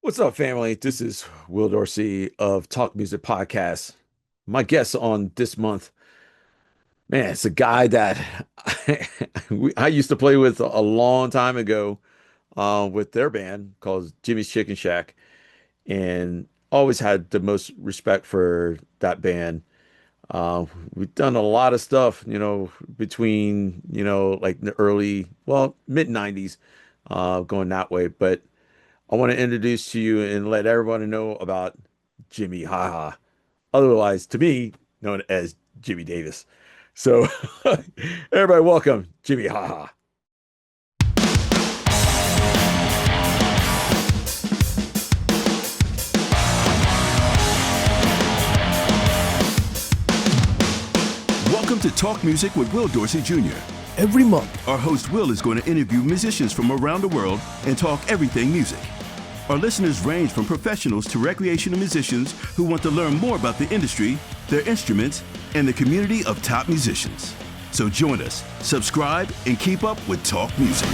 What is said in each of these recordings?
What's up, family? This is Will Dorsey of Talk Music Podcast. My guest on this month, man, it's a guy that I used to play with a long time ago with their band called Jimmie's Chicken Shack, and always had the most respect for that band. We've done a lot of stuff, between, like the early, well, mid 90s, going that way. But I want to introduce to you and let everybody know about Jimi Haha, otherwise to me known as Jimmy Davis. So, everybody, welcome Jimi Haha. Welcome to Talk Music with Will Dorsey Jr. Every month, Our host Will is going to interview musicians from around the world and talk everything music. Our listeners range from professionals to recreational musicians who want to learn more about the industry, their instruments, and the community of top musicians. So join us, subscribe, and keep up with Talk Music.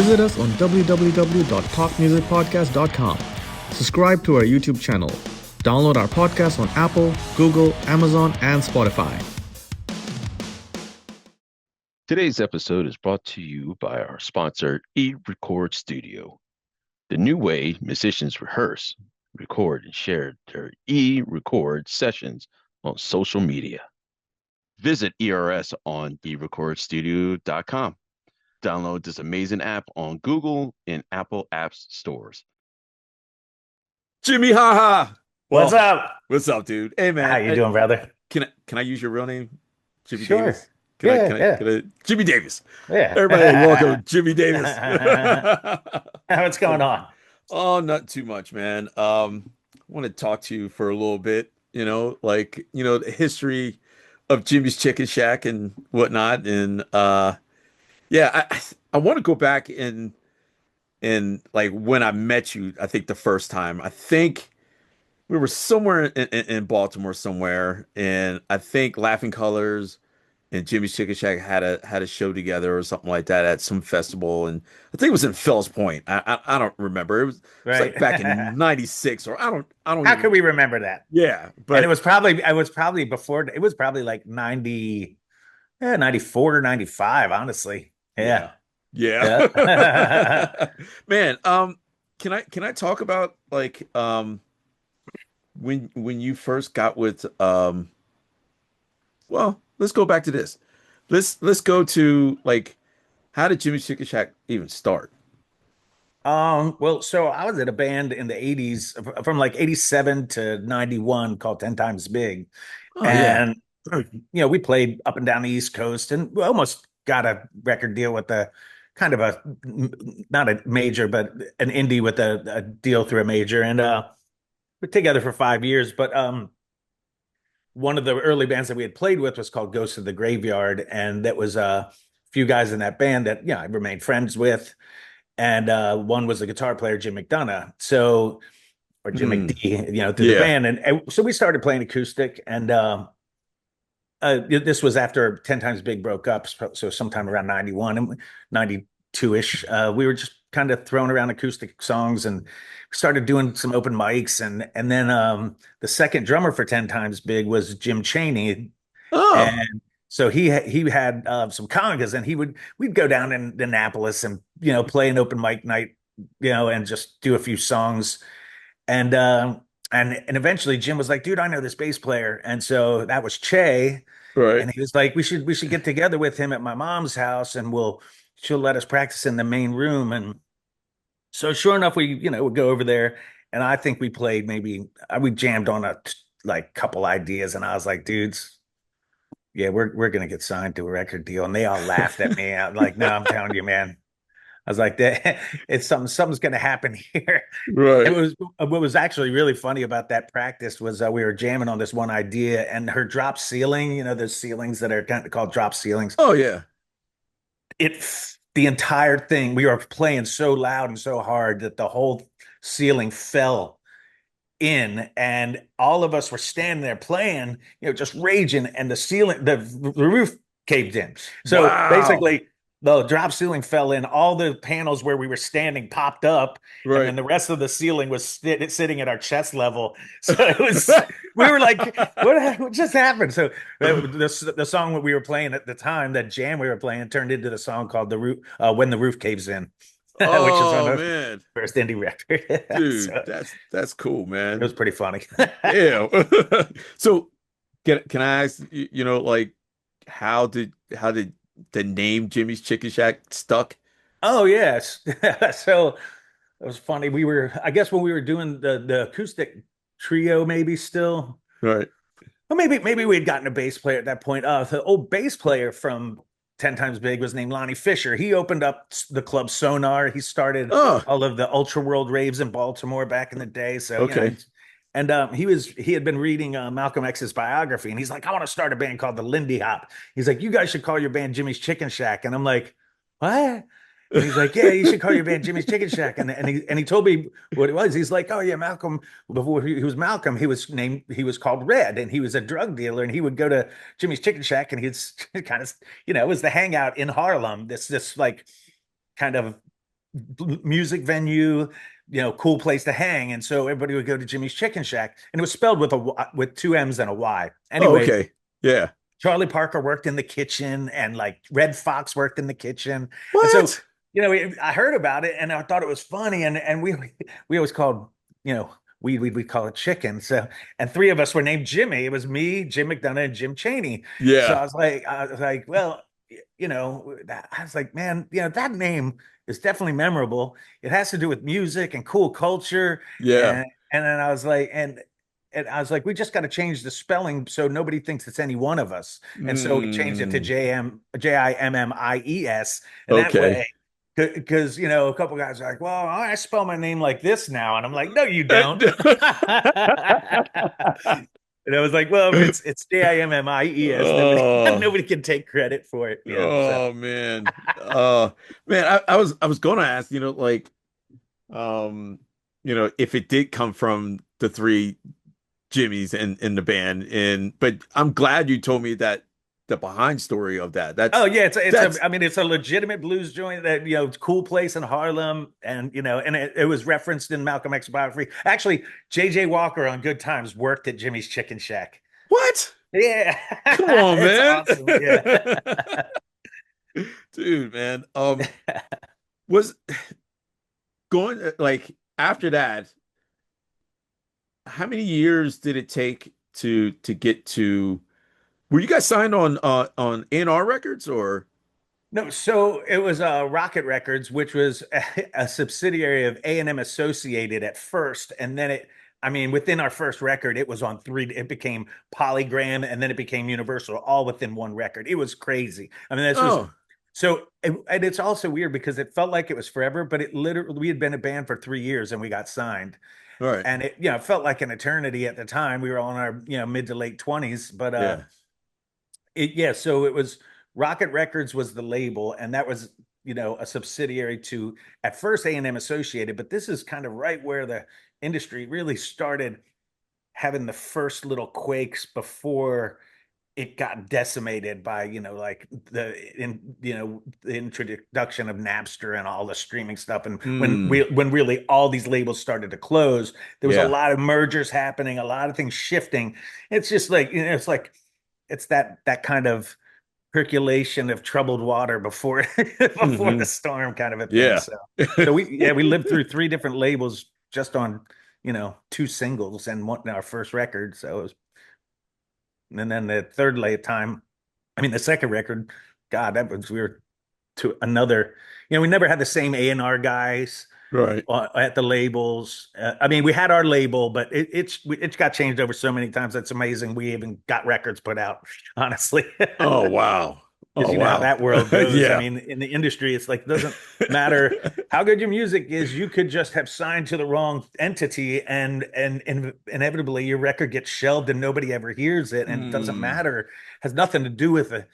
visit us on www.talkmusicpodcast.com. Subscribe to our YouTube channel. Download our podcast on Apple, Google, Amazon, and Spotify. Today's episode is brought to you by our sponsor, eRecordStudio, the new way musicians rehearse, record, and share their eRecord sessions on social media. Visit ERS on eRecordStudio.com. Download this amazing app on Google and Apple Apps stores. Jimi Haha. What's up? What's up, dude? Hey, man. How you doing, brother? Can I use your real name? Jimmy Sure. Davis? Yeah. Jimmy Davis. Yeah. Everybody, welcome Jimmy Davis. What's going on? Oh, not too much, man. I want to talk to you for a little bit, the history of Jimmie's Chicken Shack and whatnot. And yeah, I want to go back in like when I met you, I think the first time. I think we were somewhere in Baltimore somewhere, and I think Laughing Colors and Jimmie's Chicken Shack had a show together or something like that at some festival, and I think it was in Fells Point. I don't remember. It was like back in '96, or I don't How even, could we remember that? yeah, And but it was probably before. It was probably like 90, 94 or 95. Honestly, yeah, yeah. yeah. Man, can I talk about like when you first got with well, let's go back to this. Let's go to like, how did Jimmie's Chicken Shack even start? Well, so I was in a band in the 80s from like 87 to 91 called 10 Times Big. Oh yeah. And we played up and down the East Coast and we almost got a record deal with a kind of a not a major, but an indie with a deal through a major. And we're together for 5 years. But one of the early bands that we had played with was called Ghost of the Graveyard, and that was a few guys in that band that I remained friends with. And one was the guitar player Jim McDonough, or Jim Mm, McD, through the yeah. band, and so we started playing acoustic. And this was after 10 Times Big broke up, so sometime around 91 and 92 ish. We were just kind of throwing around acoustic songs, and we started doing some open mics, and then the second drummer for 10 Times Big was Jim Chaney, Oh, and so he had some congas, and we'd go down in Annapolis and play an open mic night, and just do a few songs, and and eventually Jim was like, dude, I know this bass player, and so that was Che, right. and he was like, we should get together with him at my mom's house, and she'll let us practice in the main room. And so sure enough, we would go over there, and I think we played we jammed on a like couple ideas, and I was like, dudes, yeah, we're gonna get signed to a record deal. And they all laughed at me. I'm like, no, I'm telling you, man, I was like, that it's something's going to happen here. It Right. was what was actually really funny about that practice was we were jamming on this one idea, and her drop ceiling, those ceilings that are kind of called drop ceilings. Oh yeah. The entire thing, we were playing so loud and so hard that the whole ceiling fell in, and all of us were standing there playing, just raging, and the roof caved in. So Wow. basically, the drop ceiling fell in. All the panels where we were standing popped up, and Right. then the rest of the ceiling was sitting at our chest level. So it was, we were like, what just happened? So the song that we were playing at the time, that jam we were playing, turned into the song called When the Roof Caves In, which is on Oh the man. first indie record. Dude, So that's cool, it man. was pretty funny. Yeah. So can I ask like how did the name Jimmie's Chicken Shack stuck? Oh yes. So it was funny. I guess when we were doing the acoustic trio, maybe still, Right. or maybe we had gotten a bass player at that point. The old bass player from 10 Times Big was named Lonnie Fisher. He opened up the club Sonar. He started Oh, all of the Ultra World raves in Baltimore back in the day. So, okay. and he had been reading Malcolm X's biography, and he's like, I want to start a band called the Lindy Hop. He's like, you guys should call your band Jimmie's Chicken Shack. And I'm like, what? And he's like, yeah, you should call your band Jimmie's Chicken Shack. And he told me what it was. He's like, oh yeah, Malcolm. Before he was Malcolm, he was called Red, and he was a drug dealer, and he would go to Jimmie's Chicken Shack, and he'd kind of, it was the hangout in Harlem. This like kind of music venue, cool place to hang, and so everybody would go to Jimmie's Chicken Shack, and it was spelled with two M's and a Y. Oh, Anyway, okay. Yeah. Charlie Parker worked in the kitchen, and like Red Fox worked in the kitchen, and so What? I heard about it, and I thought it was funny, and we always called, we call it chicken. So, and three of us were named Jimmy. It was me, Jim McDonough, and Jim Chaney. So Yeah. I was like, well, I was like, man, that name is definitely memorable. It has to do with music and cool culture, Yeah. and then I was like, and I was like, we just got to change the spelling so nobody thinks it's any one of us. And so we changed it to Mm, Jimmies, and that okay. way, because a couple guys are like, well, I spell my name like this now, and I'm like, no, you don't. And I was like, well, if it's Jimmies, Oh, nobody can take credit for it. So oh man. Man, I was gonna ask, like um, if it did come from the three Jimmies in the band, but I'm glad you told me that the behind story of that. oh That's yeah, that's I mean, it's a legitimate blues joint that, it's a cool place in Harlem, and and it was referenced in Malcolm X biography. Actually, J.J. Walker on Good Times worked at Jimmie's Chicken Shack. what? Yeah, Come on, it's man. awesome. Yeah. Dude, man. Was going like after that, how many years did it take to get to were you guys signed on A&R Records or No, so it was Rocket Records, which was a subsidiary of A&M Associated at first, and then I mean, within our first record, it was on three. It became Polygram, and then it became Universal, all within one record. It was crazy. I mean, this was oh, so, and it's also weird because it felt like it was forever, but it literally, we had been a band for 3 years and we got signed, all right. and it felt like an eternity at the time. We were all in our mid to late 20s, but Yeah. so it was Rocket Records was the label, and that was a subsidiary to, at first, A&M Associated, but this is kind of right where the industry really started having the first little quakes before it got decimated by like the introduction of Napster and all the streaming stuff, and Hmm. when really all these labels started to close, there was a Yeah. lot of mergers happening, a lot of things shifting. It's just like it's like it's that kind of percolation of troubled water before before Hmm. the storm, kind of a thing. Yeah. So we lived through three different labels just on two singles and our first record. So it was, and then the third late time, I mean the second record, God, that was, we were to another, we never had the same A&R guys Right. at the labels. I mean, we had our label, but it's got changed over so many times. That's amazing. We even got records put out, honestly. Oh, wow. Because Oh you know how wow. that world goes. I Yeah. mean, in the industry, it's like it doesn't matter how good your music is. You could just have signed to the wrong entity, and inevitably your record gets shelved, and nobody ever hears it. And it doesn't Mm, matter. Has nothing to do with the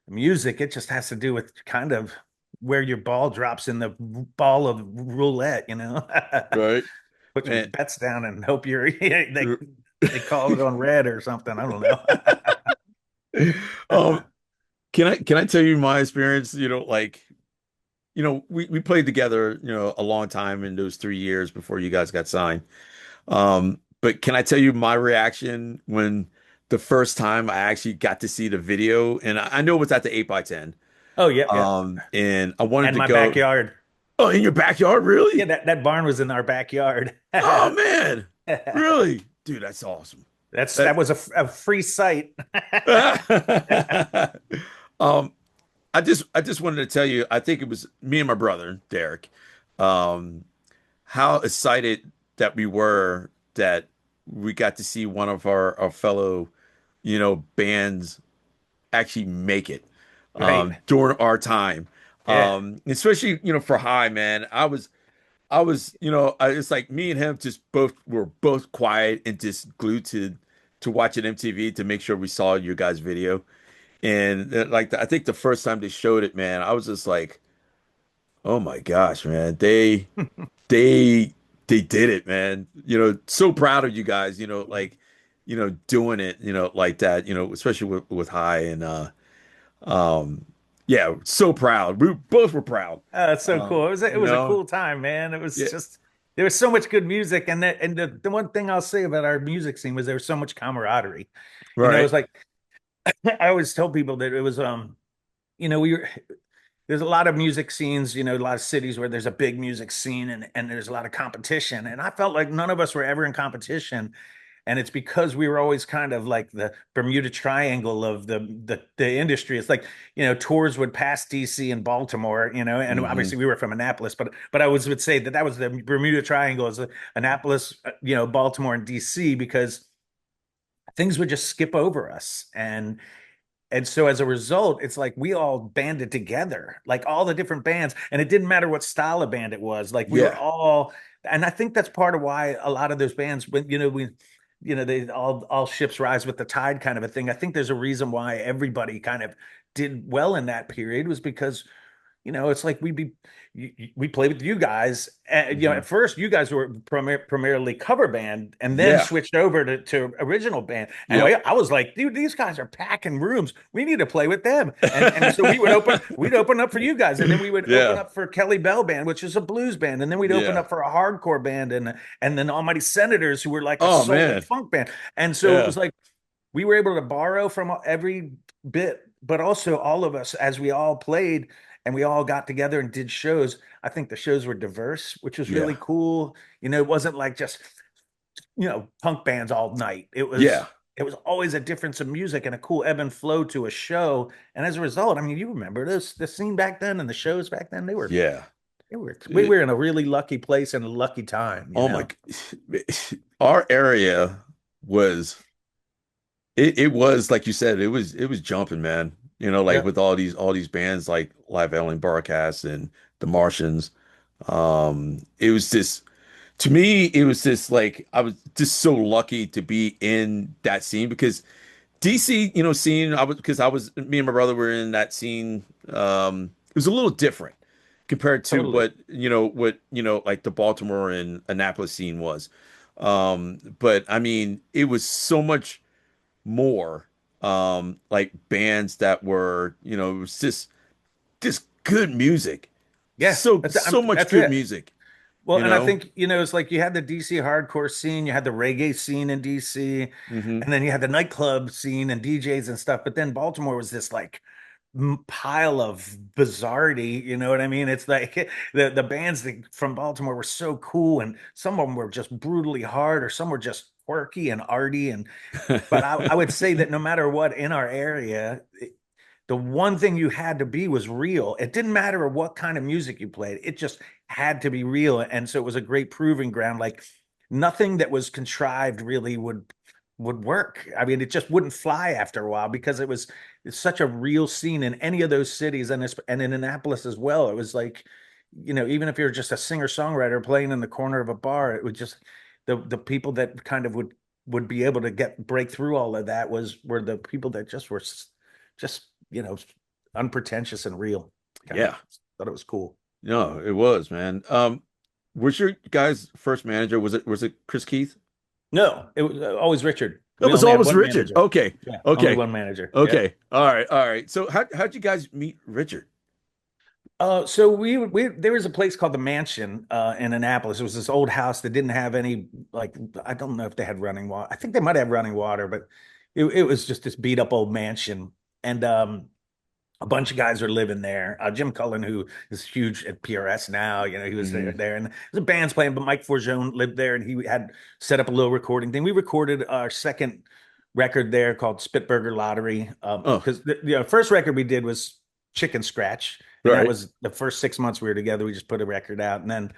music. It just has to do with kind of where your ball drops in the ball of roulette. right. Put your Man. bets down and hope they call it on red or something. I don't know. Um, can I tell you my experience? Like, we played together, a long time in those 3 years before you guys got signed. But can I tell you my reaction when the first time I actually got to see the video? And I know it was at the 8x10. Oh yeah, yeah. And I wanted And to my go, backyard. oh, in your backyard, Yeah, really? that barn was in our backyard. Oh man, really? Dude, that's awesome. That That was a free site. um I just wanted to tell you, I think it was me and my brother, Derek, um, how excited that we were that we got to see one of our fellow, bands actually make it Right. during our time. Yeah. Especially, for High, man. It's like me and him just both were both quiet and just glued to watching MTV to make sure we saw your guys' video. And like I think the first time they showed it, man, I was just like, oh my gosh, man, they they did it, man. So proud of you guys. Like, doing it, like that. Especially with High and um, yeah, so proud. We both were proud. Oh, that's so cool. It You was a know, cool time, man. It was yeah, just there was so much good music, and the one thing I'll say about our music scene was there was so much camaraderie. It right, was like I always tell people that it was we were there's a lot of music scenes, a lot of cities where there's a big music scene and there's a lot of competition. And I felt like none of us were ever in competition. And it's because we were always kind of like the Bermuda Triangle of the industry. It's like, tours would pass DC and Baltimore, and hmm, obviously we were from Annapolis, but I always would say that was the Bermuda Triangle is Annapolis, Baltimore and DC because things would just skip over us. And so as a result, it's like we all banded together, like all the different bands, and it didn't matter what style of band it was. Like we were yeah, all, and I think that's part of why a lot of those bands, when they all ships rise with the tide kind of a thing. I think there's a reason why everybody kind of did well in that period was because it's like we played with you guys. hmm, At first you guys were primarily cover band, and then yeah, switched over to original band. And yep, I was like, dude, these guys are packing rooms. We need to play with them. And so we'd open up for you guys, and then we would open yeah, up for Kelly Bell Band, which is a blues band, and then we'd open yeah. up for a hardcore band, and then Almighty Senators, who were like a Oh soul and man, funk band. And so it yeah, was like we were able to borrow from every bit, but also all of us as we all played and we all got together and did shows. I think the shows were diverse, which was yeah, really cool. It wasn't like just punk bands all night. yeah, It was always a difference of music and a cool ebb and flow to a show. And as a result, I mean, you remember this the scene back then and the shows back then. yeah. We were in a really lucky place and a lucky time. Oh my, our area was it was like you said, it was jumping, man. Like Yeah, with all these bands like Live Alien Broadcast and The Martians. It was just to me, it was just like I was just so lucky to be in that scene because DC, scene, I was me and my brother were in that scene. It was a little different compared to totally. what like the Baltimore and Annapolis scene was. But I mean, it was so much more like bands that were, it was just good music. Yeah, So much that's good it. music, Well, you and I know? think, it's like you had the DC hardcore scene, you had the reggae scene in DC, Hmm. and then you had the nightclub scene and DJs and stuff. But then Baltimore was this like pile of bizarrety, you know what I mean? It's like the bands from Baltimore were so cool, and some of them were just brutally hard, or some were just quirky and arty. But I would say that no matter what in our area, the one thing you had to be was real. It didn't matter what kind of music you played. It just had to be real. And so it was a great proving ground. Like nothing that was contrived really would would work. I mean, it just wouldn't fly after a while because it's such a real scene in any of those cities, and in Annapolis as well. It was like, even if you're just a singer-songwriter playing in the corner of a bar, it would just the people that kind of would be able to break through all of that were the people that just were just, unpretentious and real. Yeah. Thought it was cool. No, it was, man. Was your guys' first manager, was it Chris Keith? No, it was always Richard. It We was only had always one Richard. manager. Okay. Yeah, only Okay. one manager. Yeah. Okay. All right. All right. So how'd you guys meet Richard? So we there was a place called the Mansion in Annapolis. It was this old house that didn't have any, like, I don't know if they had running water. I think they might have running water, but it was just this beat up old mansion. And a bunch of guys are living there. Jim Cullen, who is huge at PRS now, he was there, and the band's playing. But Mike Forgione lived there, and he had set up a little recording thing. We recorded our second record there called Spitburger Lottery, Oh, because the first record we did was Chicken Scratch, and that right. was the first 6 months we were together. We just put a record out, and then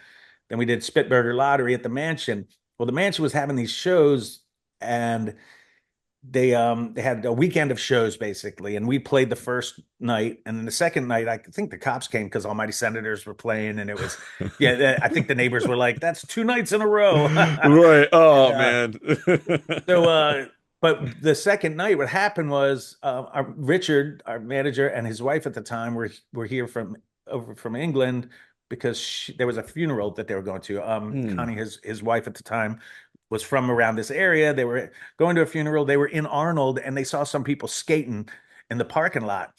we did Spitburger Lottery at the Mansion. Well, the Mansion was having these shows, and they had a weekend of shows basically, and we played the first night, and then the second night I think the cops came because Almighty Senators were playing, and it was I think the neighbors were like, that's 2 nights in a row. Right. Oh, And, man. but the second night, what happened was Richard, our manager, and his wife at the time were here over from England because there was a funeral that they were going to. Connie, his wife at the time, was from around this area. They were going to a funeral. They were in Arnold, and they saw some people skating in the parking lot.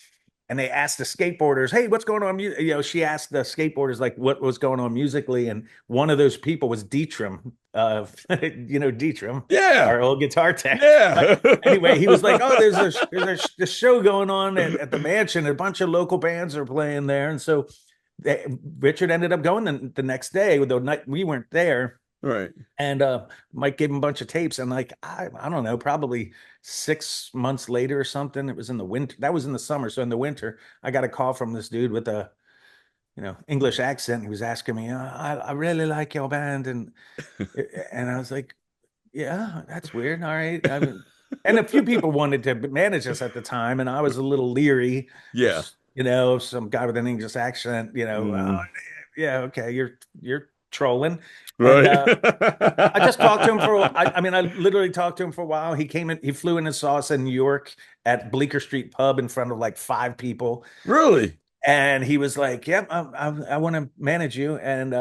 And they asked the skateboarders, "Hey, what's going on?" She asked the skateboarders like what was going on musically, and one of those people was Dietram. Dietram, Yeah. our old guitar tech. Yeah. Anyway, he was like, "Oh, there's a show going on at the Mansion. A bunch of local bands are playing there." And so Richard ended up going the next day. The night we weren't there. Right. And Mike gave him a bunch of tapes, and like I don't know, probably 6 months later or something. It was in the winter. That was in the summer. So in the winter, I got a call from this dude with a English accent. He was asking me, I really like your band, and I was like, yeah, that's weird. All right. And a few people wanted to manage us at the time, and I was a little leery. Yeah. Some guy with an English accent. Yeah, okay, you're trolling. Right. And, I just talked to him for. I mean, I literally talked to him for a while. He came in. He flew in and saw us in New York at Bleecker Street Pub in front of like 5 people. Really? And he was like, "Yep, I want to manage you." And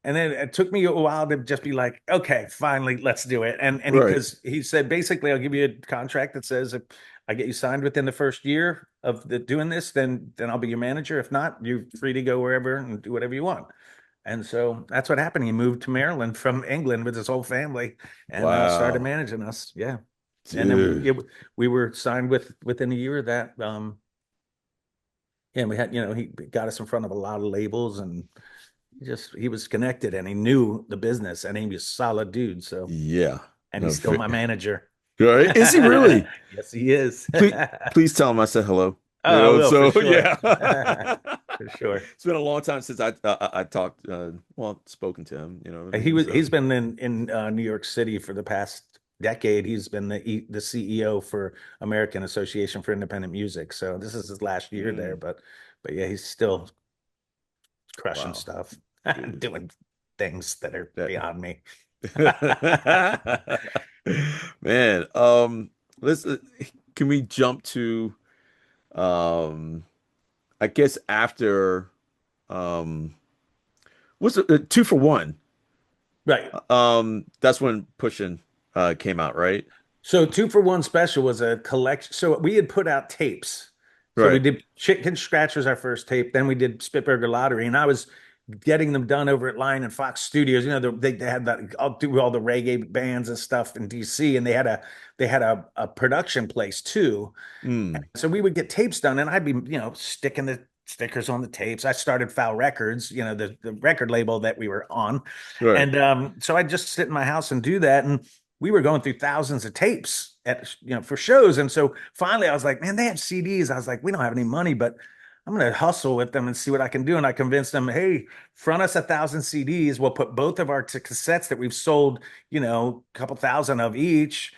then it took me a while to just be like, "Okay, finally, let's do it." And Right. because he said basically, I'll give you a contract that says if I get you signed within the first year of doing this, then I'll be your manager. If not, you're free to go wherever and do whatever you want. And so that's what happened. He moved to Maryland from England with his whole family and started Wow. managing us. Yeah. And Dude. then we were signed within a year of that. Yeah, we had, he got us in front of a lot of labels, and he was connected, and he knew the business, and he was a solid dude. So, Yeah. and No, he's still my manager. Right? Is he really? Yes, he is. Please tell him I said hello. Oh, I will, so for sure. yeah. For sure. It's been a long time since I talked, spoken to him. He's been in New York City for the past decade. He's been the CEO for American Association for Independent Music. So this is his last year there, but yeah, he's still crushing stuff, doing things that are beyond me. Man, let's can we jump to I guess after what's it, 2 for 1? Right. That's when Pushin' came out, right? So 2 for 1 special was a collection. So we had put out tapes. So we did Chicken Scratch was our first tape. Then we did Spitburger Lottery, and I was getting them done over at Lion and Fox Studios. They had that. I'll do all the reggae bands and stuff in DC, and they had a production place too. So we would get tapes done, and I'd be sticking the stickers on the tapes. I started Foul Records, the record label that we were on, and so I'd just sit in my house and do that, and we were going through thousands of tapes for shows. And so finally I was like, man, they have CDs. I was like, we don't have any money, but I'm gonna hustle with them and see what I can do. And I convinced them, hey, front us 1,000 CDs. We'll put both of our cassettes that we've sold, a couple thousand of each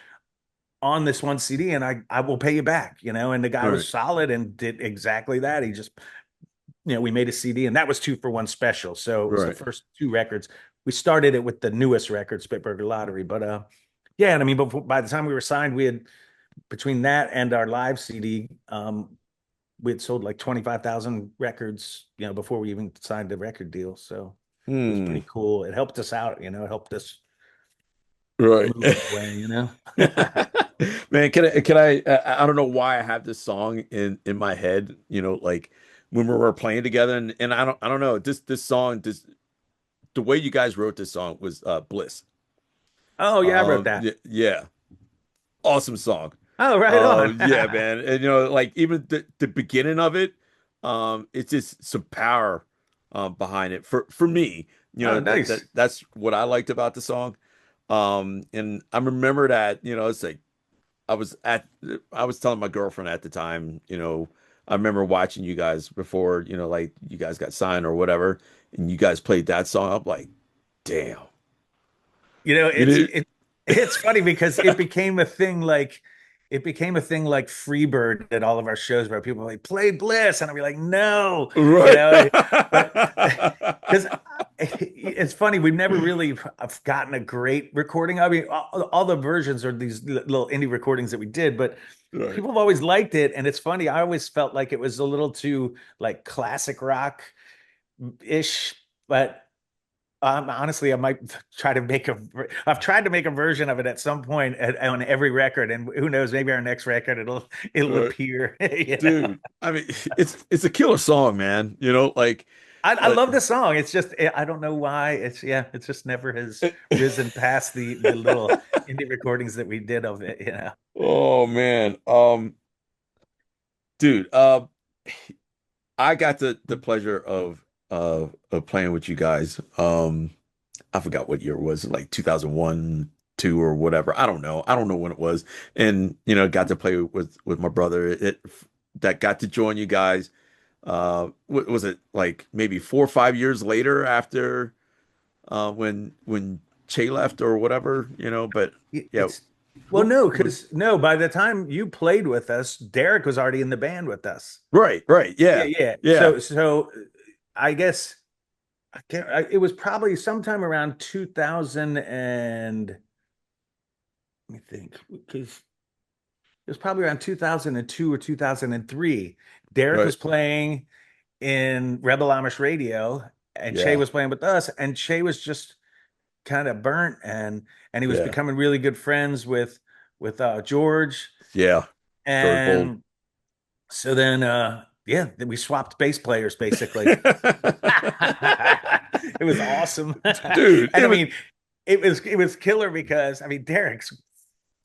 on this one CD, and I will pay you back, And the guy Right. was solid and did exactly that. He just, we made a CD, and that was 2-for-1 special. So it was the Right. first 2 records. We started it with the newest record, Spitburger Lottery, but yeah, and I mean, by the time we were signed, we had between that and our live CD, we had sold like 25,000 records, before we even signed the record deal. So it was pretty cool. It helped us out, it helped us Right. move away, Man, I don't know why I have this song in my head, like when we were playing together, and I don't know, this song, the way you guys wrote this song was Bliss. Oh yeah, I wrote that. Yeah. Awesome song. Oh, right on. Yeah, man. And like even the beginning of it, it's just some power behind it for me. Oh, nice. That's what I liked about the song. And I remember that, it's like I was telling my girlfriend at the time, I remember watching you guys before, like you guys got signed or whatever, and you guys played that song. I'm like, damn. It's funny because it became a thing like Freebird at all of our shows where people were like, play Bliss, and I'd be like, no, Right. because it's funny, we've never really gotten a great recording. I mean, all the versions are these little indie recordings that we did, but Right. people have always liked it. And it's funny, I always felt like it was a little too like classic rock ish, but honestly, I might try to make I've tried to make a version of it at some point on every record, and who knows, maybe our next record it'll Right. appear. Dude, I mean, it's a killer song, man. Like I love the song. It's just I don't know why. It's just never has risen past the little indie recordings that we did of it. Oh man. Dude, I got the pleasure of playing with you guys. I forgot what year it was, like 2001, 2 or whatever. I don't know. I don't know when it was. And got to play with my brother. That got to join you guys. What was it, like maybe 4 or 5 years later after when Che left or whatever, but yeah. Well, no, because no, by the time you played with us, Derek was already in the band with us. Right, Yeah, yeah. yeah. Yeah. So I guess it was probably sometime around 2000, and let me think, because it was probably around 2002 or 2003. Derek Right. was playing in Rebel Amish Radio, and Che Yeah. was playing with us, and Che was just kind of burnt, and he was Yeah. becoming really good friends with George, Yeah. George Bold. and so then yeah, we swapped bass players basically. It was awesome. Dude, And I mean, it was killer because I mean Derek's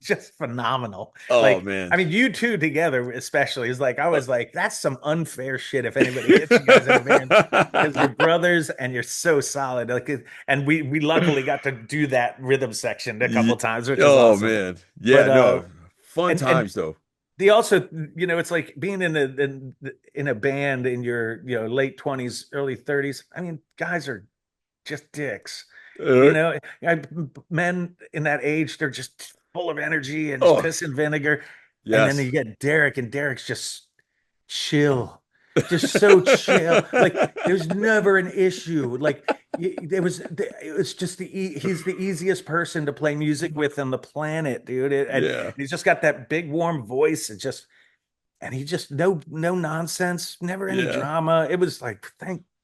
just phenomenal. oh Like, man. I mean, you two together especially is like I was like, that's some unfair shit if anybody hits you guys in a band because you're brothers and you're so solid. Like, and we luckily got to do that rhythm section a couple times, which is Oh awesome. man. Yeah, But no. Fun and times though. they also, it's like being in a band in your late 20s, early 30s. I mean, guys are just dicks. Uh, Men in that age, they're just full of energy and just oh, piss and vinegar. And then yes. you get Derek, and Derek's just chill, just so chill. Like there's never an issue. Like it was just he's the easiest person to play music with on the planet, dude. And Yeah. he's just got that big warm voice, and he just no nonsense, never any Yeah. drama. It was like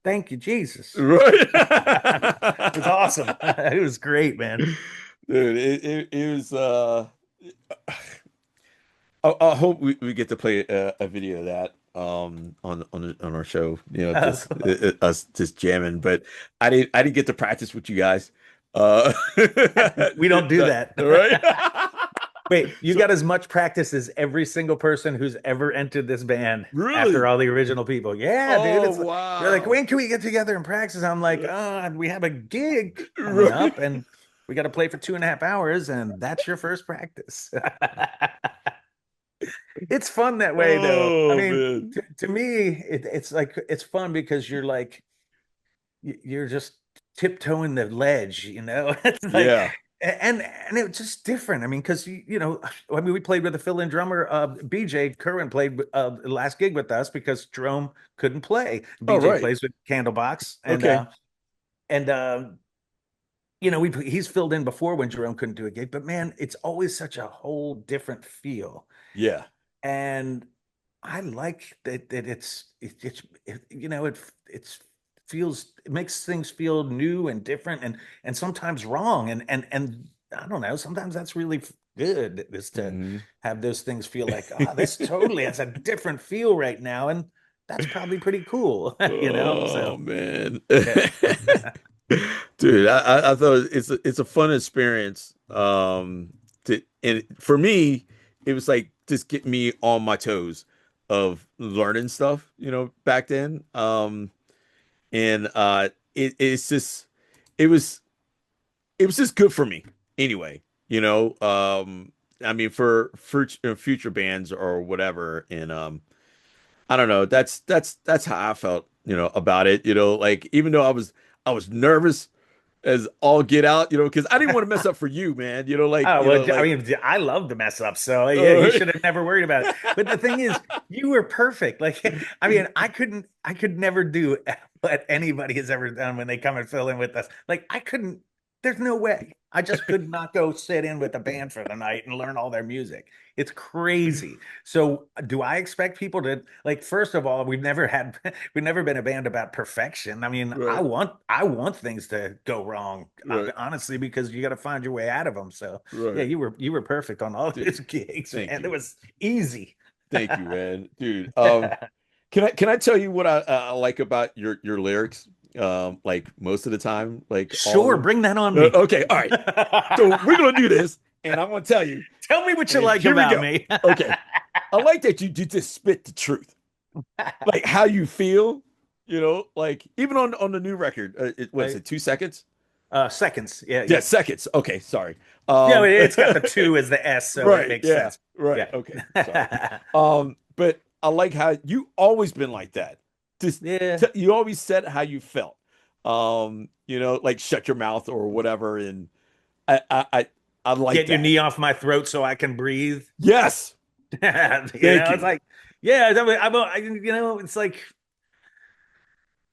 thank you, Jesus. Right. It was awesome. It was great, man. Dude, it was I hope we get to play a video of that on our show, just us just jamming, but I didn't get to practice with you guys. Uh We don't do that. right? Wait, you So got as much practice as every single person who's ever entered this band really? after all the original people. Yeah, dude. Oh They're like, wow. when can we get together and practice? I'm like, we have a gig coming Right. up, and we got to play for 2.5 hours, and that's your first practice. It's fun that way, though. I Oh mean, man. to me, it's like it's fun because you're like you're just tiptoeing the ledge, you know. It's like, Yeah. and it's just different. I mean, because you know, I mean, we played with a fill-in drummer. BJ Curran played the last gig with us because Jerome couldn't play. Oh BJ right. plays with Candlebox, Okay. and you know, he's filled in before when Jerome couldn't do a gig, but man, it's always such a whole different feel. Yeah. And I like that you know it's feels it makes things feel new and different and sometimes wrong and I don't know, sometimes that's really good, is to Mhm. have those things feel like, oh, this totally has a different feel right now, and that's probably pretty cool. You know, Oh so man. yeah. Dude, I thought it's a fun experience. And for me, it was like just get me on my toes of learning stuff, back then. And it's just it was it was just good for me anyway, you know. I mean for future bands or whatever, and I don't know. That's how I felt, about it. Like even though I was nervous as all get out, because I didn't want to mess up for you, man. Oh, well, I Like, mean, I love to mess up, so yeah, all you right. should have never worried about it. But the thing is, you were perfect. Like, I mean, I could never do what anybody has ever done when they come and fill in with us. Like, I couldn't, there's no way. I just could not go sit in with a band for the night and learn all their music. It's crazy. So, do I expect people to, like, first of all, we've never been a band about perfection. I mean, Right, I want things to go wrong, right, honestly, because you got to find your way out of them. So, yeah, right. you were perfect on all those Dude, gigs, thank man. It you. was easy. Thank you, man. Dude, can I tell you what I like about your lyrics? Like most of the time, like all of Sure, them. bring that on me. Okay, all right. So we're gonna do this, and I'm gonna tell you, Tell me what you and like here we about go. me. Okay. I like that you just spit the truth, like how you feel, like even on the new record, what is Right. it, 2 seconds? Seconds. Yeah, Yeah, yeah. seconds. Okay, sorry. Yeah, it's got the two as the S, so it Right, makes yeah, sense. right. Yeah. Okay, sorry. But I like how you always been like that. Just Yeah. you always said how you felt. Like shut your mouth or whatever, and I I I, I like Get your that. knee off my throat so I can breathe. Yes, thank It's you. like, yeah, you know, it's like,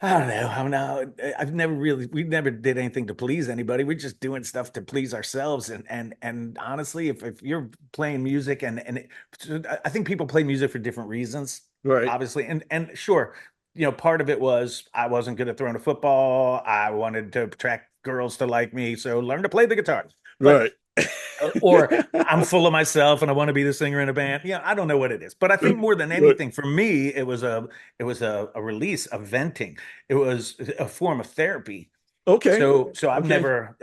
I don't know. I'm not, we never did anything to please anybody. We're just doing stuff to please ourselves. And honestly, if you're playing music I think people play music for different reasons, Right, obviously. And sure, you know, part of it was I wasn't good at throwing a football. I wanted to attract girls to like me. So learn to play the guitar. But right, or I'm full of myself and I want to be the singer in a band. Yeah, I don't know what it is, but I think more than right. anything, for me, it was a release, a venting. It was a form of therapy. Okay, So okay. I've never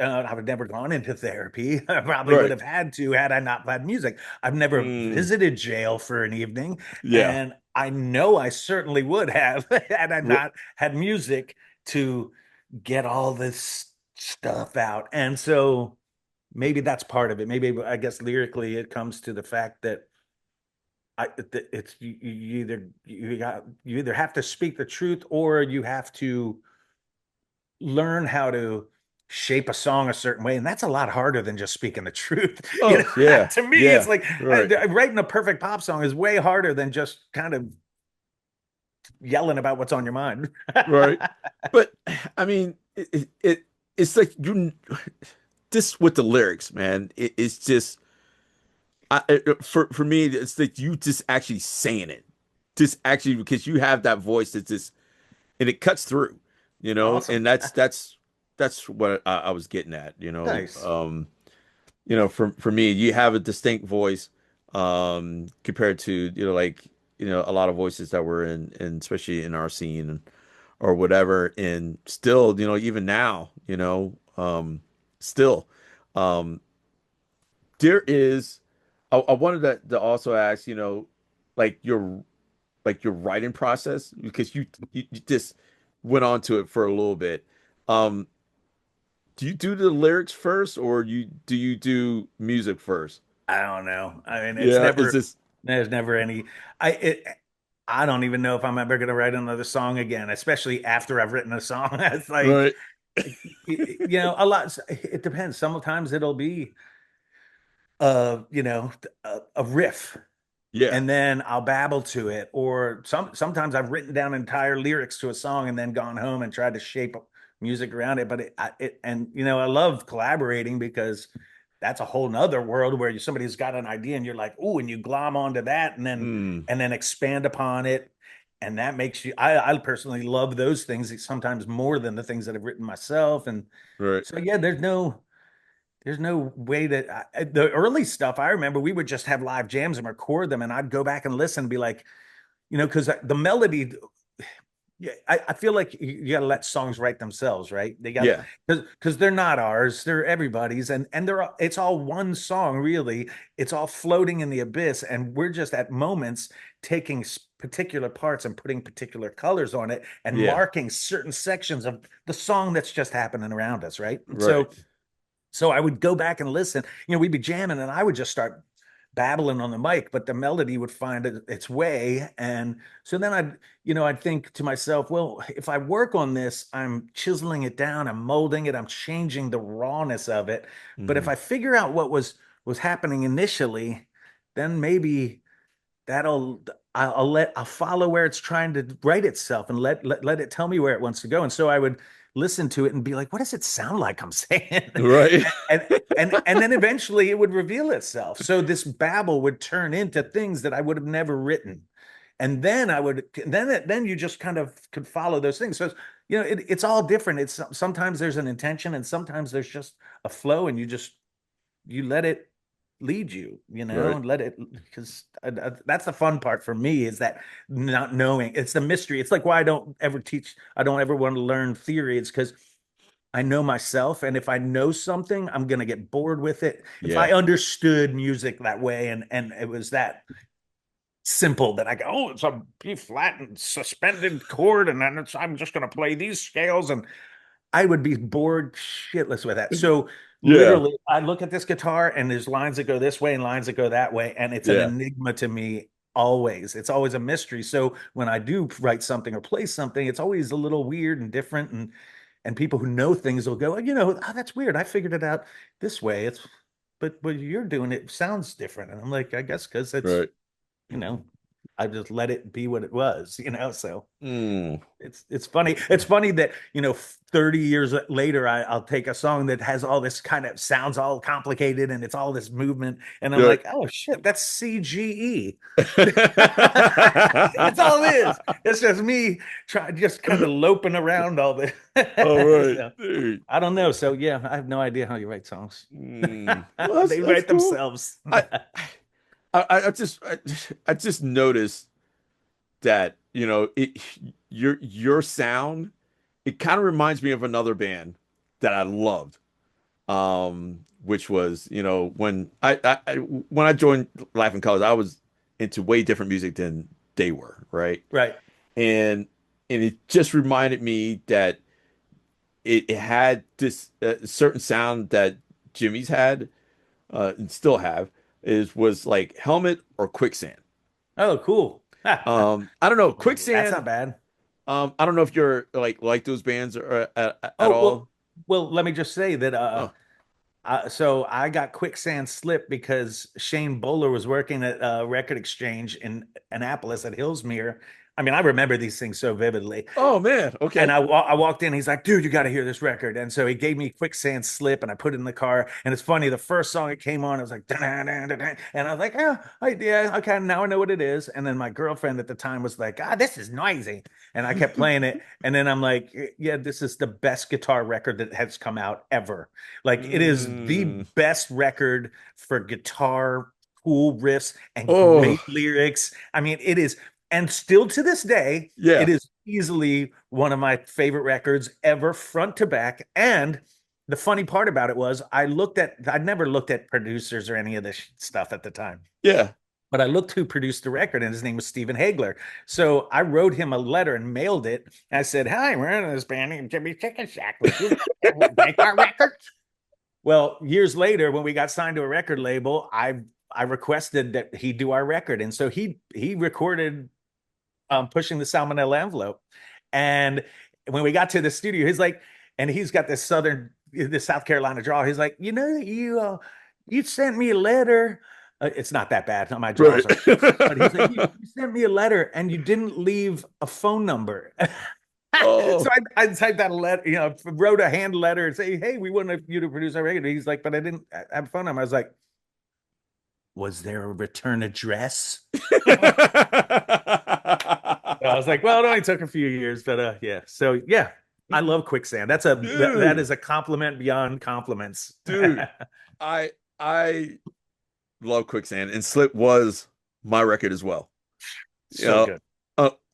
gone into therapy. I probably would Right. have had to had I not had music. I've never Mm, visited jail for an evening, yeah. and I know I certainly would have had I R- not had music to get all this stuff out. And so maybe that's part of it. Maybe I guess lyrically it comes to the fact that it's you either have to speak the truth or you have to learn how to shape a song a certain way, and that's a lot harder than just speaking the truth. You Oh, know, yeah. to me, it's Yeah. like Right. writing a perfect pop song is way harder than just kind of yelling about what's on your mind. Right. But I mean, it's like you this with the lyrics, man. It's just for me, it's like you just actually saying it, just actually because you have that voice that's just and it cuts through, Awesome. and that's what I was getting at, Nice. for me, you have a distinct voice, compared to, like, a lot of voices that were in especially in our scene or whatever. And still, even now, still, um, there is, I wanted to also ask, like your writing process, because you just went on to it for a little bit. Um, do you do the lyrics first or do you do music first? I don't know. I mean, it's Yeah, is never this? There's never any. I don't even know if I'm ever going to write another song again, especially after I've written a song. It's like, Right. a lot. It depends. Sometimes it'll be, a riff, Yeah. and then I'll babble to it. Or sometimes I've written down entire lyrics to a song and then gone home and tried to shape music around it. But I love collaborating because that's a whole nother world where somebody's got an idea and you're like, oh, and you glom onto that Mm, and then expand upon it. And that makes you, I personally love those things sometimes more than the things that I've written myself. And right. so, yeah, there's no way that the early stuff I remember we would just have live jams and record them, and I'd go back and listen and be like, because the melody, yeah, I feel like you got to let songs write themselves, right? They got Yeah. because they're not ours, they're everybody's, and it's all one song really. It's all floating in the abyss, and we're just at moments taking particular parts and putting particular colors on it and Yeah. marking certain sections of the song that's just happening around us, right? Right. So I would go back and listen. We'd be jamming, and I would just start babbling on the mic, but the melody would find its way. And so then I'd think to myself, well, if I work on this, I'm chiseling it down, I'm molding it, I'm changing the rawness of it. But if Hmm. I figure out what was happening initially, then maybe that'll I'll follow where it's trying to write itself and let it tell me where it wants to go. And so I would listen to it and be like, what does it sound like I'm saying? Right. and and then eventually it would reveal itself. So this babble would turn into things that I would have never written. And then then you just kind of could follow those things. So it's all different. It's sometimes there's an intention and sometimes there's just a flow, and you let it lead you, Right. and let it, because that's the fun part for me, is that not knowing. It's the mystery. It's like why I don't ever want to learn theory. It's because I know myself, and if I know something, I'm gonna get bored with it. If I Yeah. understood music that way, and it was that simple, that I go, oh, it's a B flat and suspended chord, and then I'm just gonna play these scales, and I would be bored shitless with that. So Yeah. literally, I look at this guitar and there's lines that go this way and lines that go that way, and it's an Yeah. enigma to me always. It's always a mystery. So when I do write something or play something, it's always a little weird and different, and people who know things will go, oh, that's weird. I figured it out this way. But you're doing it sounds different. And I'm like, I guess because Right. you know, I just let it be what it was. So Mm. it's funny. It's funny that 30 years later, I'll take a song that has all this kind of sounds all complicated and it's all this movement, and I'm Right. like, oh shit, that's CGE. That's all it is. It's just me just kind of loping around all this. All right. So, Dude. I don't know. So yeah, I have no idea how you write songs. Mm. Well, They that's write cool. themselves. I I just noticed that, your sound, it kind of reminds me of another band that I loved. Which was, when I joined Life in Colors, I was into way different music than they were, right? Right. And it just reminded me that it had this certain sound that Jimmy's had, and still have, was like Helmet or Quicksand. Oh, cool. I don't know, That's not Quicksand. bad. I don't know if you're like those bands or at Oh, all. well, let me just say that Oh, so I got quicksand slip because Shane Bowler was working at Record Exchange in Annapolis at Hillsmere. I mean, I remember these things so vividly. oh man, And okay. I walked in, he's like, dude, you got to hear this record. And so he gave me Quicksand Slip, and I put it in the car. And it's funny, the first song it came on, it was like, dun-dun-dun-dun-dun. And I was like, yeah, okay, now I know what it is. And then my girlfriend at the time was like, this is noisy. And I kept playing it. And then I'm like, yeah, this is the best guitar record that has come out ever. Like, it is the Mm. best record for guitar, cool riffs, and Oh, great lyrics. I mean, it is. And still to this day, it yeah. is easily one of my favorite records ever, front to back. And the funny part about it was I'd never looked at producers or any of this stuff at the time, Yeah. but I looked who produced the record, and his name was Steven Hagler. So I wrote him a letter and mailed it. I said, hi, we're in this band named Jimmy Chicken Shack. Would you make our record? Well, years later, when we got signed to a record label, I requested that he do our record, and so he recorded Pushing the Salmonella Envelope. And when we got to the studio, he's like, and he's got this South Carolina drawl. He's like, you sent me a letter. It's not that bad. My draws Right. but he's like, you sent me a letter and you didn't leave a phone number. Oh. So I typed out a letter, wrote a hand letter and say, hey, we want you to produce our record. He's like, but I didn't have a phone number. I was like, was there a return address? I was like, well, it only took a few years, but yeah. So yeah, I love Quicksand. That is a compliment beyond compliments. Dude, I love Quicksand, and Slip was my record as well. So good.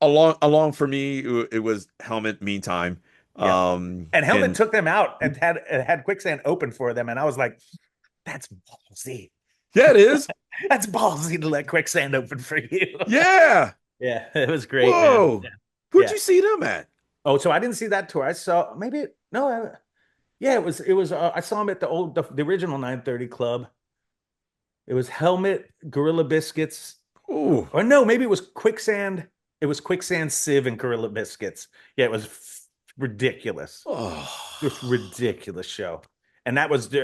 Along for me, it was Helmet, Meantime. Yeah. And Helmet took them out and had Quicksand open for them, and I was like, that's ballsy. Yeah, it is. That's ballsy to let Quicksand open for you. Yeah. Yeah, it was great. Whoa. Yeah. Who'd you see them at? Oh, so I didn't see that tour. I saw yeah, it was I saw him at the original 930 Club. It was Helmet, Gorilla Biscuits. Ooh. Or no, maybe it was Quicksand. It was Quicksand, Civ, and Gorilla Biscuits. Yeah, it was ridiculous. Oh. Just ridiculous show. And that was for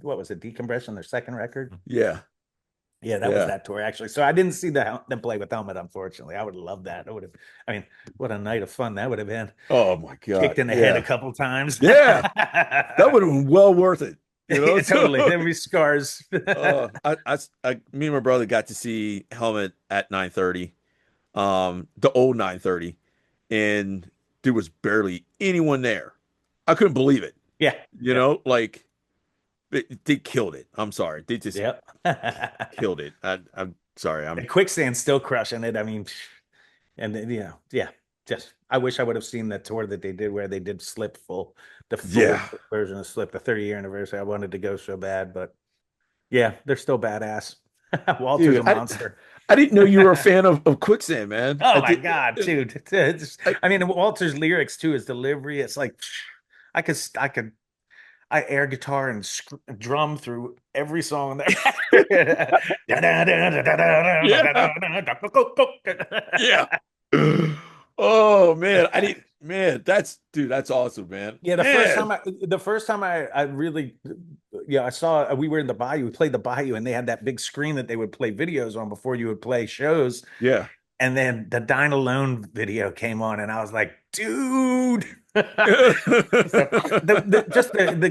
what was it, Decompression, their second record? Yeah. Yeah, that was that tour actually. So I didn't see them play with Helmet, unfortunately. I would have loved that. I mean, what a night of fun that would have been. Oh my God. Kicked in the head a couple times. Yeah. That would have been well worth it. Totally. There'd be scars. Me and my brother got to see Helmet at 930, the old 930, and there was barely anyone there. I couldn't believe it. Yeah. Like they killed it. I'm sorry. They just killed it. I'm sorry. And Quicksand's still crushing it. I mean, and yeah. Just I wish I would have seen the tour that they did where they did Slip full version of Slip, the 30-year anniversary. I wanted to go so bad, but yeah, they're still badass. Walter's a monster. I didn't know you were a fan of Quicksand, man. Oh my God, dude. I mean, Walter's lyrics too, his delivery. It's like I air guitar and drum through every song there. Yeah. Oh man, that's awesome, man. Yeah, the first time I really, I saw, we were in the Bayou, we played the Bayou, and they had that big screen that they would play videos on before you would play shows. Yeah. And then the Dine Alone video came on, and I was like, dude. The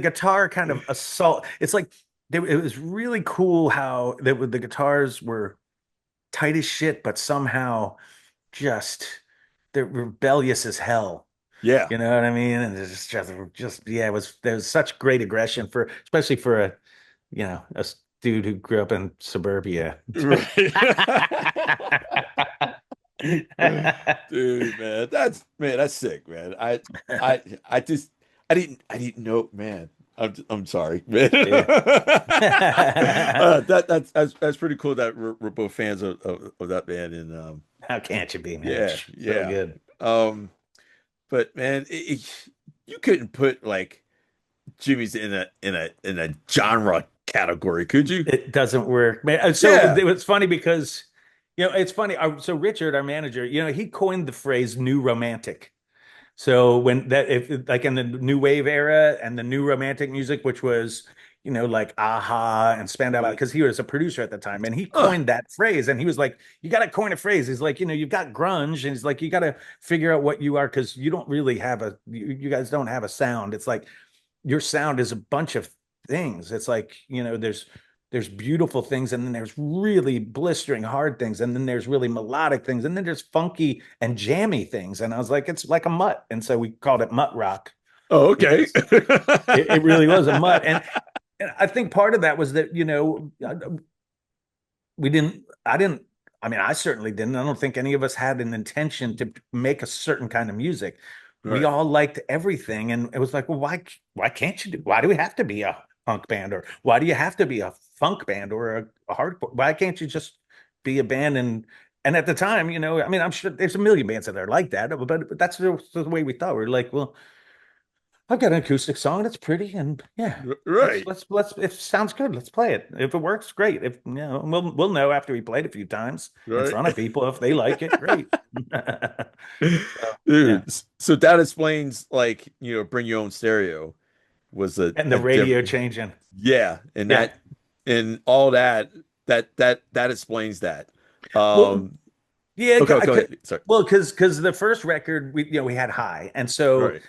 guitar kind of assault. It's like it was really cool how the guitars were tight as shit, but somehow they're rebellious as hell. Yeah. You know what I mean? And it's just yeah, there was such great aggression especially for a dude who grew up in suburbia. Right. Dude, man, that's sick, man. I didn't know, man. I'm sorry, man. Yeah. That's pretty cool that we're both fans of that band, and how can't you be, man? Yeah, So good. But man, you couldn't put like Jimmie's in a genre category, could you? It doesn't work, man. So it was funny because it's funny. So Richard, our manager, he coined the phrase "new romantic." So like in the new wave era and the new romantic music, which was like Aha and Spandau, because he was a producer at the time, and he coined that phrase. And he was like, "You got to coin a phrase." He's like, you've got grunge, and he's like, you got to figure out what you are, because you don't really have you guys don't have a sound. It's like your sound is a bunch of things. It's like there's beautiful things, and then there's really blistering hard things, and then there's really melodic things, and then there's funky and jammy things. And I was like, it's like a mutt, and so we called it mutt rock. Oh, okay. It really was a mutt, and I think part of that was that I certainly didn't. I don't think any of us had an intention to make a certain kind of music. Right. We all liked everything, and it was like, well, why can't you why do we have to be a punk band, or why do you have to be a funk band or a hardcore? Why can't you just be a band? And at the time, I'm sure there's a million bands that are like that, but that's the way we thought. We're like, well, I've got an acoustic song that's pretty, and yeah, Right. let's if it sounds good, let's play it. If it works, great. If we'll know after we played a few times in Right. front of people if they like it, great. So, yeah. Dude, so that explains like, bring your own stereo was And the a radio different, changing. yeah, and Yeah. that and all that explains that. Well, Um, yeah, okay, go ahead. Sorry. well, because the first record we had High, and so Right.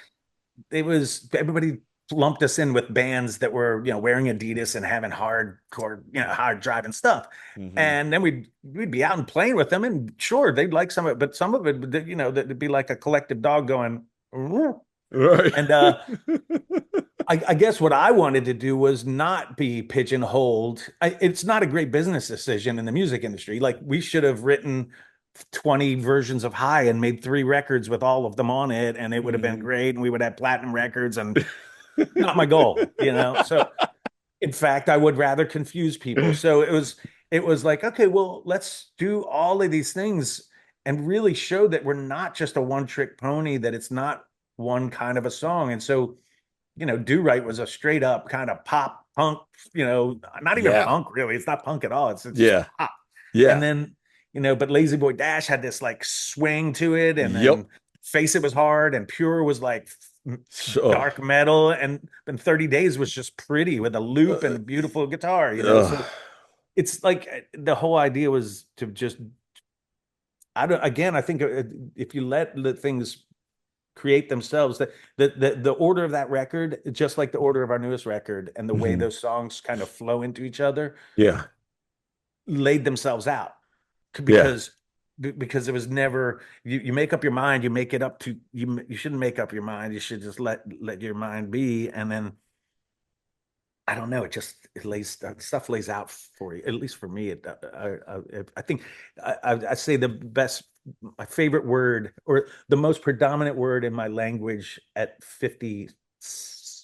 it was everybody lumped us in with bands that were wearing Adidas and having hardcore hard driving stuff, Hmm. and then we'd be out and playing with them, and sure they'd like some of it, but some of it that'd be like a collective dog going. "Mm." Right. And I guess what I wanted to do was not be pigeonholed. It's not a great business decision in the music industry. Like we should have written 20 versions of High and made 3 records with all of them on it, and it would have been Hmm. great, and we would have platinum records, and not my goal. So in fact, I would rather confuse people. So it was like, okay, well, let's do all of these things and really show that we're not just a one-trick pony, that it's not one kind of a song. And so Do Right was a straight up kind of pop punk, not even Yeah. punk really. It's not punk at all. It's just Yeah. pop. And Yeah. then, but Lazy Boy Dash had this like swing to it. And Yep. then Face It was hard, and Pure was like So, dark metal. And then 30 Days was just pretty with a loop and a beautiful guitar. So ugh. it's like the whole idea was to just, I think if you let the things create themselves, the order of that record, just like the order of our newest record, and the way Mhm. those songs kind of flow into each other, Yeah. laid themselves out Yeah. because it was never you make up your mind, you make it up to you shouldn't make up your mind, you should just let your mind be, and then I don't know. It lays stuff lays out for you. At least for me, I think I say my favorite word, or the most predominant word in my language at 50,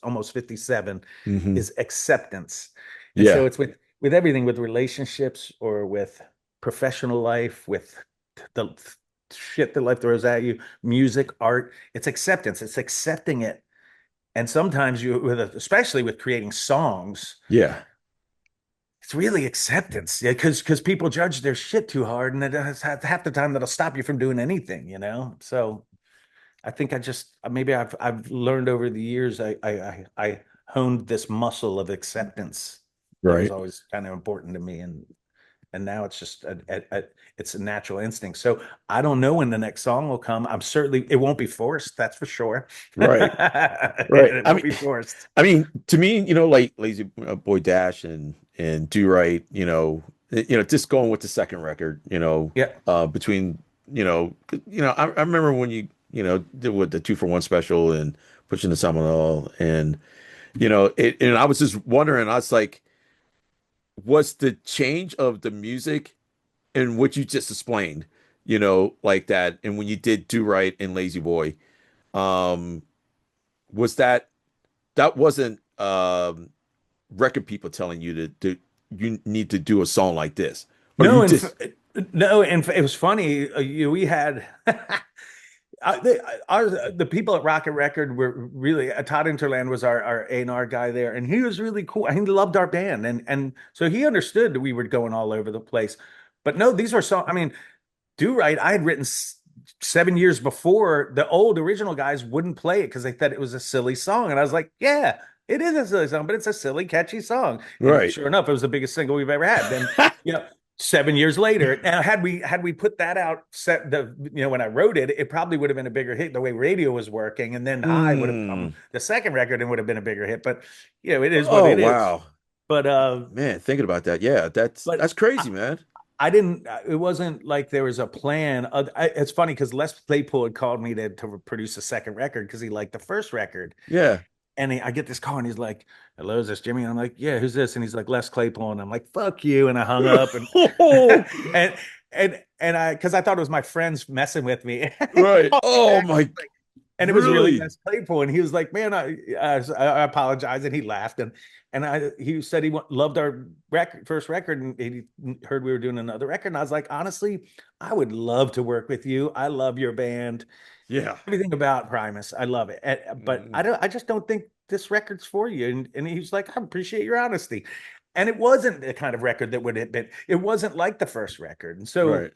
almost 57, Hmm. is acceptance. And so Yeah. it's with everything, with relationships or with professional life, with the shit that life throws at you, music, art. It's acceptance. It's accepting it, and sometimes especially with creating songs, Yeah. it's really acceptance. Yeah, because people judge their shit too hard, and half the time that'll stop you from doing anything. So I think maybe I've learned over the years, I honed this muscle of acceptance that was Right. always kind of important to me, and now it's just it's a natural instinct. So I don't know when the next song will come. It won't be forced, that's for sure. Right. Right. It won't be forced. To me, like Lazy Boy Dash and Do Right, just going with the second record, Yeah. between, I remember when you did with the 2 for 1 special and pushing the Seminole, and and I was just wondering, I was like, was the change of the music and what you just explained, like that, and when you did Do Right and Lazy Boy, um, was that wasn't record people telling you you need to do a song like this, or you No, just no, and it was funny. We had the people at Rocket Record were really, Todd Interland was our A&R guy there, and he was really cool. He loved our band, and so he understood that we were going all over the place. But no, these are songs. I mean, Do Right, I had written 7 years before. The old original guys wouldn't play it because they thought it was a silly song, and I was like, yeah. It is a silly song, but it's a silly, catchy song. And right. sure enough, it was the biggest single we've ever had. Then, you know, 7 years later. Now, had we put that out, when I wrote it, it probably would have been a bigger hit the way radio was working, and then High would have come Mm. the second record and would have been a bigger hit. But it is what Oh, it is. wow. But Man, thinking about that, yeah, but that's crazy, man. I didn't. It wasn't like there was a plan. It's funny because Les Claypool had called me to produce a second record because he liked the first record. Yeah. And I get this call, and he's like, "Hello, is this Jimmie?" And I'm like, "Yeah, who's this?" And he's like, "Les Claypool." And I'm like, "Fuck you!" And I hung up, and and because I thought it was my friends messing with me. Right. Oh my. And it was really Really? less playful. And he was like, "Man, I apologize." And he laughed. And he said he loved our first record, and he heard we were doing another record. And I was like, honestly, I would love to work with you. I love your band, Yeah. everything about Primus. I love it. But Mm, I just don't think this record's for you. And he was like, I appreciate your honesty. And it wasn't the kind of record that would have been, it wasn't like the first record. And so right.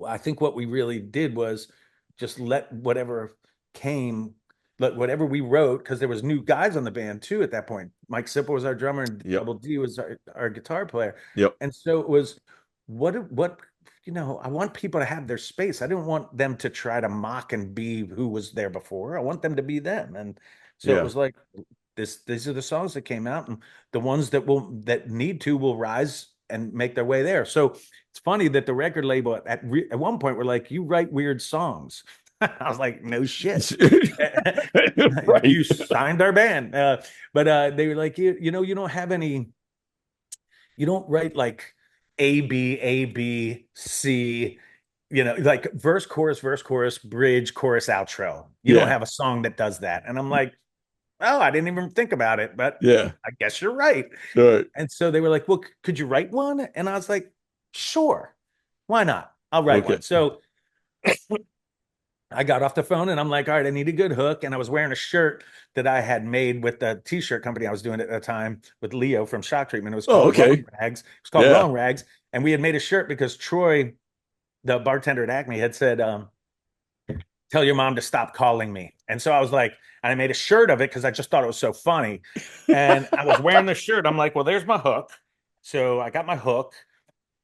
I think what we really did was just let whatever came, let whatever we wrote, because there was new guys on the band too at that point. Mike Sipple was our drummer, and Yep. Double D was our guitar player. Yep. And so it was what I want people to have their space. I didn't want them to try to mock and be who was there before. I want them to be them. And so it Yeah. was like these are the songs that came out, and the ones that need to will rise and make their way there. So it's funny that the record label at one point were like, "You write weird songs." I was like, "No shit." You Right. signed our band. But they were like, you know, you don't have any, you don't write like A, B, C, you know, like verse, chorus, bridge, chorus, outro. You don't Yeah. have a song that does that. And I'm like, oh, I didn't even think about it, but Yeah. I guess you're right. Right. And so they were like, well, could you write one? And I was like, sure. Why not? I'll write Okay. one. So I got off the phone and I'm like, all right, I need a good hook. And I was wearing a shirt that I had made with the t-shirt company I was doing at the time with Leo from Shock Treatment. It was Oh, called okay. Wrong Rags. It's called Yeah. Wrong Rags. And we had made a shirt because Troy, the bartender at Acme, had said, tell your mom to stop calling me. And so I was like, and I made a shirt of it because I just thought it was so funny. And I was wearing the shirt. I'm like, well, there's my hook. So I got my hook.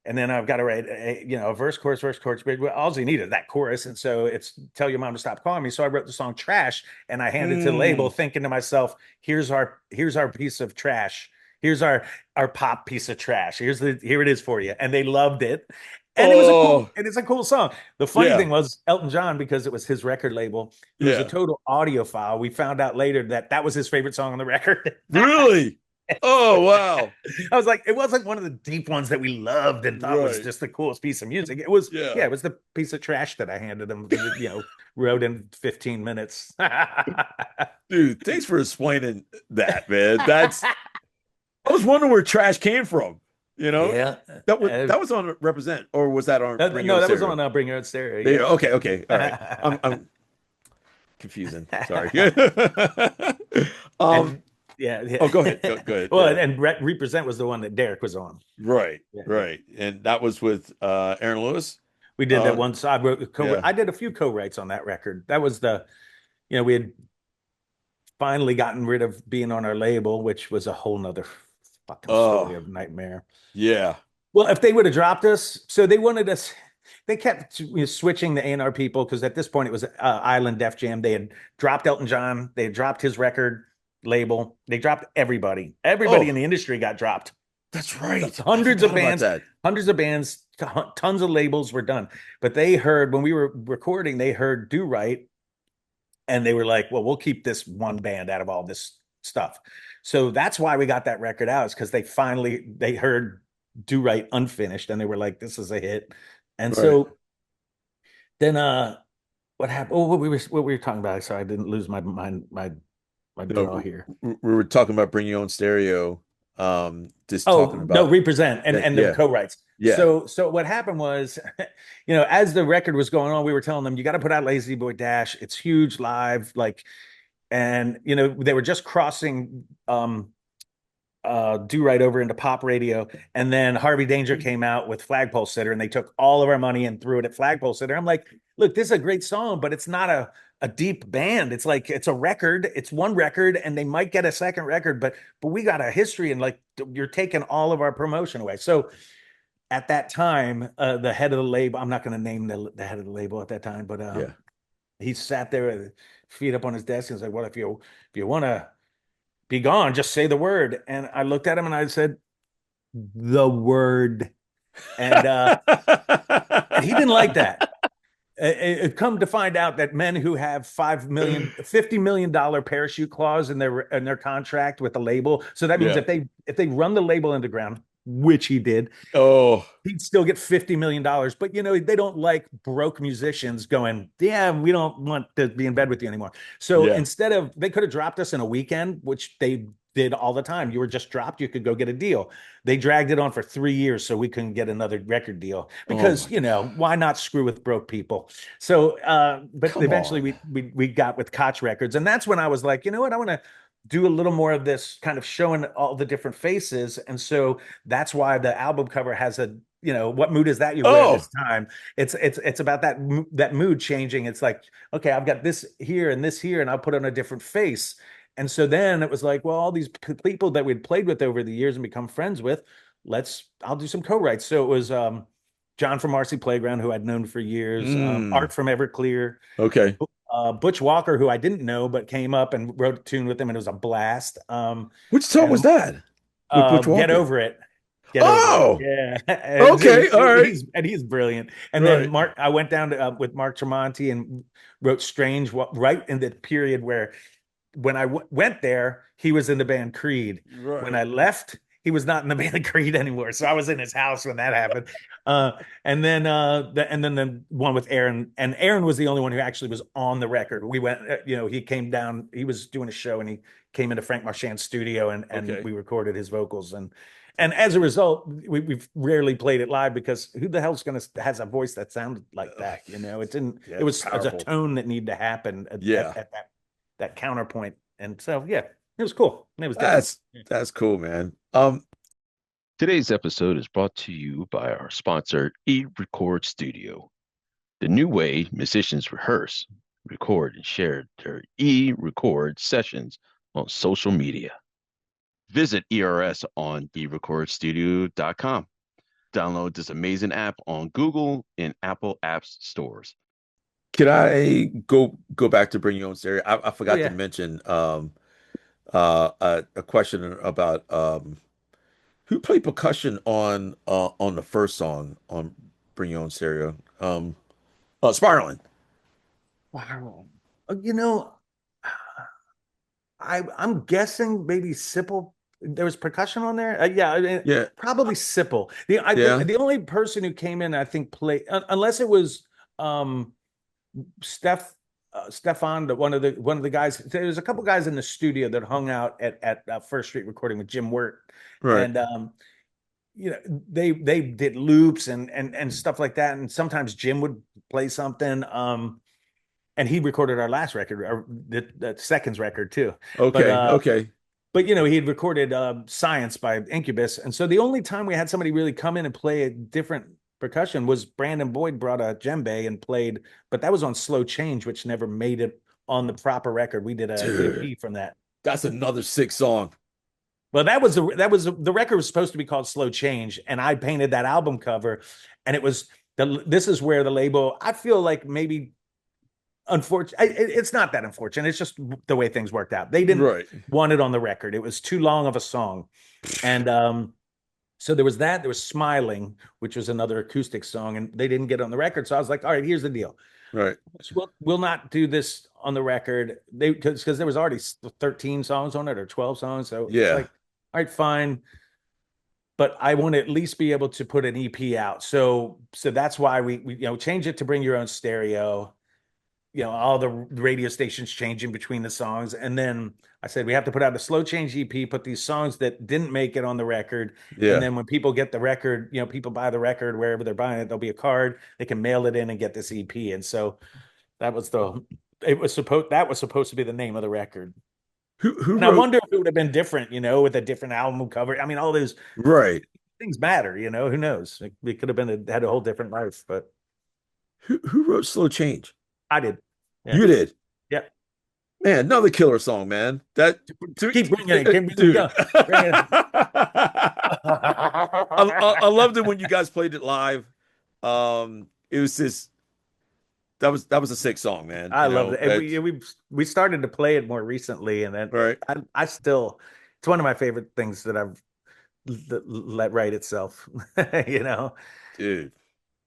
And then I've got to write, a verse, chorus, bridge. Well, all you need is that chorus. And so it's tell your mom to stop calling me. So I wrote the song Trash, and I handed it to the label thinking to myself, here's our piece of trash. Here's our pop piece of trash. Here it is for you. And they loved it. And Oh, it's a cool song. The funny yeah. thing was Elton John, because it was his record label, who's a Yeah. total audiophile. We found out later that was his favorite song on the record. Really? Oh, wow. I was like, it wasn't one of the deep ones that we loved and thought was Right. just the coolest piece of music. It was, Yeah. it was the piece of trash that I handed him, wrote in 15 minutes. Dude, thanks for explaining that, man. I was wondering where Trash came from. You know, Yeah. that was on Represent, or was that on Bring Your No, Own that was Stereo? on Bring Your Own Stereo. Yeah, Yeah. okay, okay, all right. I'm confusing. Sorry. And, yeah. Oh, go ahead. Go ahead. Well, Yeah. and Represent was the one that Derek was on. Right, Yeah. right. And that was with Aaron Lewis. We did that once. I wrote Yeah. I did a few co-writes on that record. That was we had finally gotten rid of being on our label, which was a whole nother fucking story of nightmare. Yeah. Well, if they would have dropped us, so they wanted us, they kept switching the A&R people, because at this point it was Island Def Jam. They had dropped Elton John. They had dropped his record label. They dropped everybody. Everybody in the industry got dropped. That's right. Hundreds I of forgot about bands, that. tons of labels were done. But they heard, when we were recording, they heard Do Right. And they were like, well, we'll keep this one band out of all this stuff. So that's why we got that record out, is because they heard Do Right unfinished, and they were like, this is a hit. And so then what happened? Oh, what we were talking about, so I didn't lose my draw here. We were talking about Bring Your Own Stereo. Just talking about Represent and the co-writes. Yeah. So what happened was, as the record was going on, we were telling them, you got to put out Lazy Boy Dash. It's huge live, and they were just crossing Do Right over into pop radio, and then Harvey Danger came out with Flagpole Sitter, and they took all of our money and threw it at Flagpole Sitter. I'm like, look, this is a great song, but it's not a deep band. It's like, it's a record. It's one record, and they might get a second record, but we got a history, and you're taking all of our promotion away. So at that time, the head of the label, I'm not going to name the head of the label at that time, but he sat there with feet up on his desk and was like, well, if you want to be gone, just say the word. And I looked at him and I said, the word. And he didn't like that. It come to find out that men who have $50 million parachute clause in their contract with the label. So that means if they run the label into ground, which he did, Oh, he'd still get $50 million. But they don't like broke musicians going, yeah, we don't want to be in bed with you anymore. So yeah. instead of, they could have dropped us in a weekend, which they did all the time. You were just dropped, you could go get a deal. They dragged it on for 3 years so we couldn't get another record deal Oh because my God. why not screw with broke people? So but Come eventually on. we got with Koch Records, and that's when I was like, you know what, I want to do a little more of this kind of showing all the different faces. And so that's why the album cover has a, what mood is that you wear Oh, this time? It's about that mood changing. It's like, okay, I've got this here and this here, and I'll put on a different face. And so then it was like, well, all these people that we'd played with over the years and become friends with, I'll do some co-writes. So it was John from RC Playground, who I'd known for years, mm, Art from Everclear, okay. Butch Walker, who I didn't know but came up and wrote a tune with him, and it was a blast. Which song was And that with Butch Get Walker? Over It. Get Over It. Oh, Yeah. okay. All right. He's brilliant. And then Right. Mark, I went down to with Mark Tremonti and wrote Strange right in the period where when I went there, he was in the band Creed. When Right. I left, he was not in the band Creed anymore. So I was in his house when that happened. Uh, and then the one with Aaron, and Aaron was the only one who actually was on the record. We went, he came down, he was doing a show, and he came into Frank Marchand's studio, and Okay. we recorded his vocals. And as a result, we've rarely played it live because who the hell's going to has a voice that sounded like that? It didn't. Yeah, It it's was a powerful. tone that needed to happen Yeah. at that counterpoint. And so, yeah, it was cool. It was different. That's cool, man. Today's episode is brought to you by our sponsor, eRecordStudio, the new way musicians rehearse, record, and share their e-record sessions on social media. Visit ERS on eRecordStudio.com. Download this amazing app on Google and Apple Apps stores. Can I go back to Bring Your Own Stereo? I Oh forgot to yeah. mention a question about who played percussion on the first song on Bring Your Own Stereo? Spiraling. Wow. You know, I'm guessing maybe Sipple. There was percussion on there. Yeah, I mean, Yeah, probably Sipple. yeah, The only person who came in, I think, played unless it was um Stefan, one of the guys. There's a couple guys in the studio that hung out at First Street recording with Jim Wirt, right. and they did loops and stuff like that. And sometimes Jim would play something. And he recorded our last record, or the Seconds record too. But Okay, okay. he had recorded Science by Incubus, and so the only time we had somebody really come in and play a different percussion was Brandon Boyd brought a djembe and played, but that was on Slow Change, which never made it on the proper record. We did a Dude, EP from that. that's another sick song. Well, the record was supposed to be called Slow Change, and I painted that album cover, and it was this is where the label. I feel like maybe unfortunate. It's not that unfortunate. It's just the way things worked out. They didn't Right. want it on the record. It was too long of a song, and so there was that. There was Smiling, which was another acoustic song, and they didn't get on the record. So I was like, all right, here's the deal. Right. We'll not do this on the record. Because there was already 13 songs on it or 12 songs. So it's Yeah. like, all right, fine. But I want to at least be able to put an EP out. So that's why we change it to Bring Your Own Stereo. All the radio stations changing between the songs. And then I said, we have to put out a Slow Change EP, put these songs that didn't make it on the record. And Yeah. then when people get the record, people buy the record wherever they're buying it, there'll be a card, they can mail it in and get this EP. And so that was that was supposed to be the name of the record. Who And I wrote wonder if it would have been different, with a different album cover. I mean, all those right. things matter, who knows? It could have had a whole different life, but Who wrote Slow Change? I did. Yeah. You did. Yeah. Man, another killer song, man. That Keep bringing it. Keep dude. going. Bring it. I loved it when you guys played it live. It was just that was a sick song, man. I loved it. And we started to play it more recently, and then right. I still, it's one of my favorite things that I've let write itself. Dude.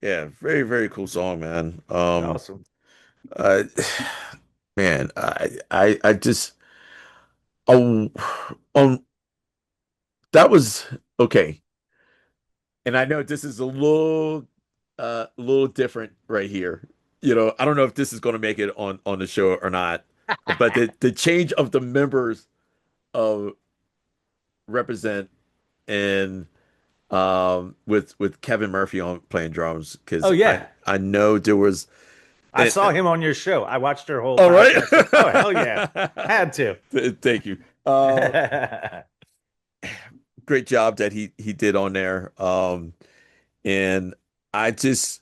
Yeah, very, very cool song, man. Awesome. Uh, man, I just oh, that was okay. and I know this is a little different right here. I don't know if this is going to make it on the show or not, but the change of the members of Represent and with Kevin Murphy on playing drums Oh because I yeah. I know there was I saw him on your show. I watched your whole all right. podcast. Oh hell yeah. Had to. Thank you. Great job that he did on there. And I just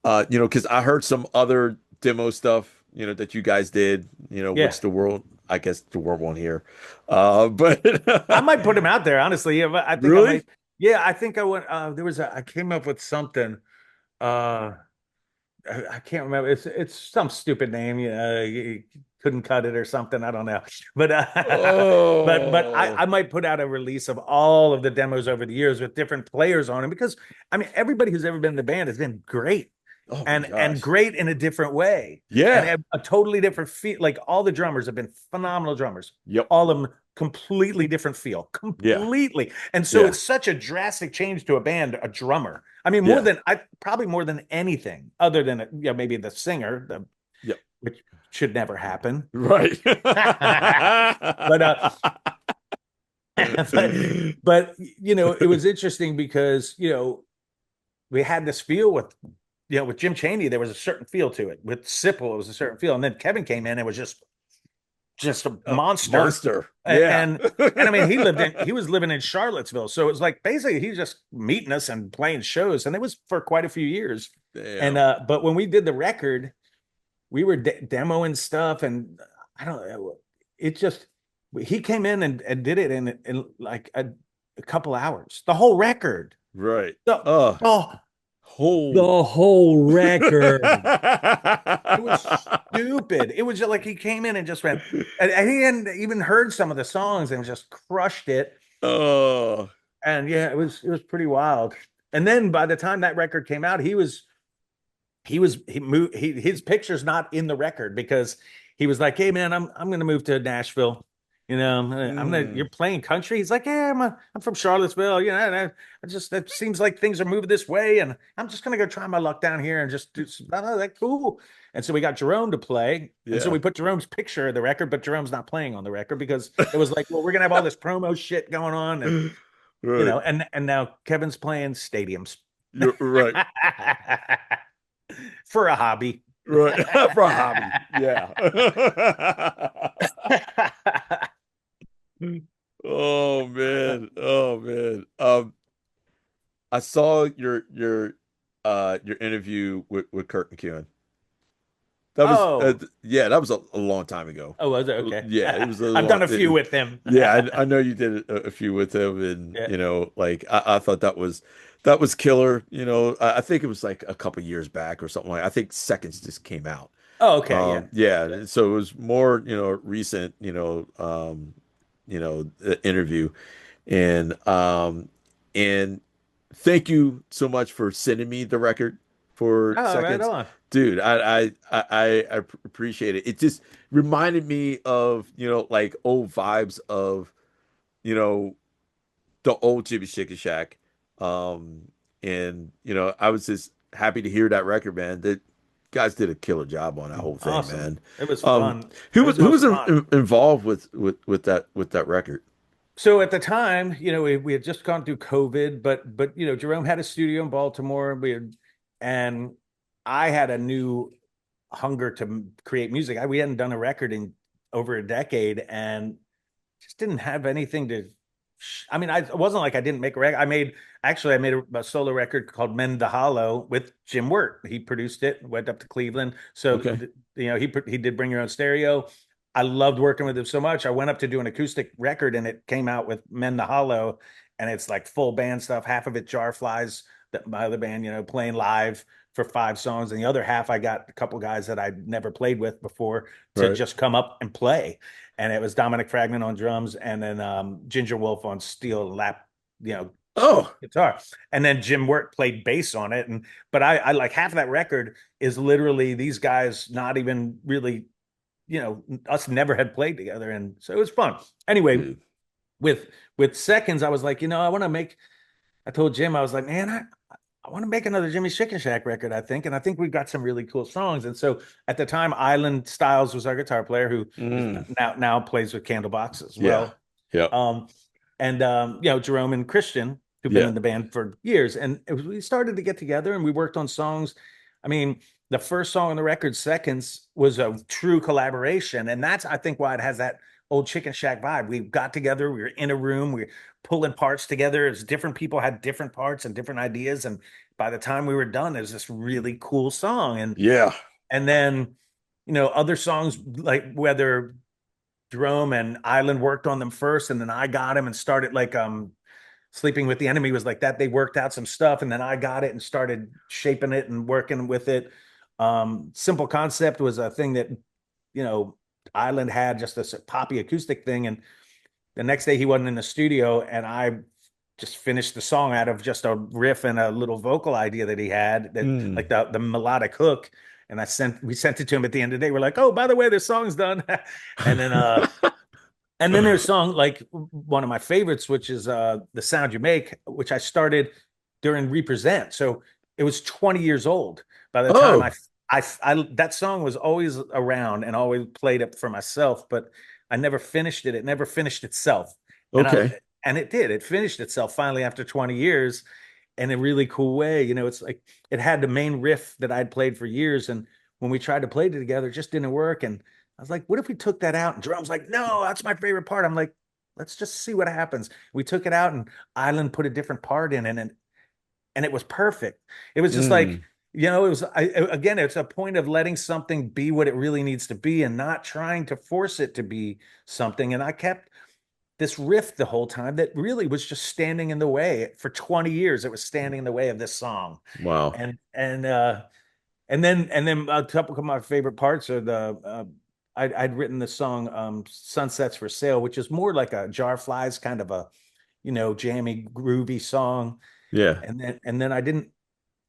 because I heard some other demo stuff, that you guys did, Yeah. which I guess the world won't hear. But I might put him out there, honestly. Yeah, but I think I really? might. Yeah, I think I went. I came up with something. Uh, I can't remember. It's some stupid name. You couldn't cut it or something. I don't know. But but Oh, I might put out a release of all of the demos over the years with different players on them because I mean everybody who's ever been in the band has been great oh my and gosh. great in a different way and Yeah. have a totally different feel. Like all the drummers have been phenomenal drummers. Yep. All of them completely different feel, Yeah. completely. And so Yeah. it's such a drastic change to a band, a drummer. I mean, Yeah. probably more than anything, other than maybe the singer, Yep. which should never happen. Right. But but it was interesting because we had this feel with Jim Chaney, there was a certain feel to it. With Sipple, it was a certain feel, and then Kevin came in and was just a monster. Monster. Yeah. And I mean, he was living in Charlottesville, so it was like basically he was just meeting us and playing shows, and it was for quite a few years. Damn. And but when we did the record, we were demoing stuff, and I don't know, it just he came in and did it in like a couple hours, the whole record. Right. The, Oh, oh, whole. the whole record. It was stupid. It was just like he came in and just went, and he hadn't even heard some of the songs and just crushed it. Oh, And yeah, it was pretty wild. And then by the time that record came out, his picture's not in the record because he was like, "Hey man, I'm gonna move to Nashville. You're playing country." He's like, "Yeah, I'm from Charlottesville. And it seems like things are moving this way, and I'm just gonna go try my luck down here and just do some, oh, that's cool." And so we got Jerome to play, and so yeah. we put Jerome's picture of the record, but Jerome's not playing on the record because it was like, well, we're gonna have all this promo shit going on, and Right. and now Kevin's playing stadiums You're right. for a hobby. Right. For a hobby. Yeah. Oh man. Oh man. I saw your interview with Kurt McEwen. That was Oh, yeah, that was a long time ago. oh, was it? Okay. Yeah, it was a I've done long a few with him. yeah, I know you did a few with him and Yeah. like I thought that was killer. I think it was like a couple years back or something I think Seconds just came out. Oh, okay. Yeah. Yeah, so it was more, recent, interview. And thank you so much for sending me the record for Oh, right Seconds. on. Dude, I appreciate it. It just reminded me of, like old vibes of, you know, the old Jimmieschickenshack. And I was just happy to hear that record, man. That guys did a killer job on that whole thing, Awesome. man. It was Um, fun. who It was was who most was fun. involved with that record? So at the time, we had just gone through COVID, but Jerome had a studio in Baltimore. And I had a new hunger to create music. We hadn't done a record in over a decade, and just didn't have anything to. I mean, it wasn't like I didn't make a record. I made a solo record called "Mend the Hollow" with Jim Wirt. He produced it. Went up to Cleveland, so Okay. he did Bring Your Own Stereo. I loved working with him so much. I went up to do an acoustic record, and it came out with "Mend the Hollow," and it's like full band stuff. Half of it Jar Flies, that my other band, playing live for 5 songs, and the other half I got a couple guys that I'd never played with before to Right. just come up and play. And it was Dominic Fragment on drums, and then Ginger Wolf on steel lap, Oh, guitar, and then Jim Wirt played bass on it. But I like half of that record is literally these guys not even really, us never had played together, and so it was fun. Anyway, dude. with Seconds, I was like, I want to make I told Jim, I was like, man, I want to make another Jimmieschickenshack record, I think. And I think we've got some really cool songs. And so at the time, Island Styles was our guitar player who is Mm, now plays with Candlebox as yeah. well. Yep. And Jerome and Christian, who've been Yeah. in the band for years. And we started to get together and we worked on songs. I mean, the first song on the record, Seconds, was a true collaboration. And that's, I think, why it has that old Chicken Shack vibe. We got together, we were in a room, we were pulling parts together. As different people had different parts and different ideas. And by the time we were done, it was this really cool song. Yeah. And then, other songs, like whether Jerome and Island worked on them first, and then I got him and started, like Sleeping with the Enemy was like that. They worked out some stuff, and then I got it and started shaping it and working with it. Simple Concept was a thing that, Island had, just a poppy acoustic thing. And the next day he wasn't in the studio, and I just finished the song out of just a riff and a little vocal idea that he had, that Mm. like the melodic hook. And we sent it to him at the end of the day. We're like, oh, by the way, this song's done. and then there's a song, like one of my favorites, which is The Sound You Make, which I started during Represent. So it was 20 years old by the time Oh, that song was always around and always played it for myself, but I never finished it. It never finished itself. And okay. it did. It finished itself finally after 20 years in a really cool way. It's like it had the main riff that I'd played for years. And when we tried to play it together, it just didn't work. And I was like, what if we took that out? And Jerome's like, no, that's my favorite part. I'm like, let's just see what happens. We took it out and Island put a different part in, and it was perfect. It was just like, Mm. again, it's a point of letting something be what it really needs to be and not trying to force it to be something. And I kept this riff the whole time that really was just standing in the way for 20 years. It was standing in the way of this song. Wow. And then a couple of my favorite parts are I'd written the song Sunsets for Sale, which is more like a Jar Flies kind of a, jammy, groovy song. Yeah. And then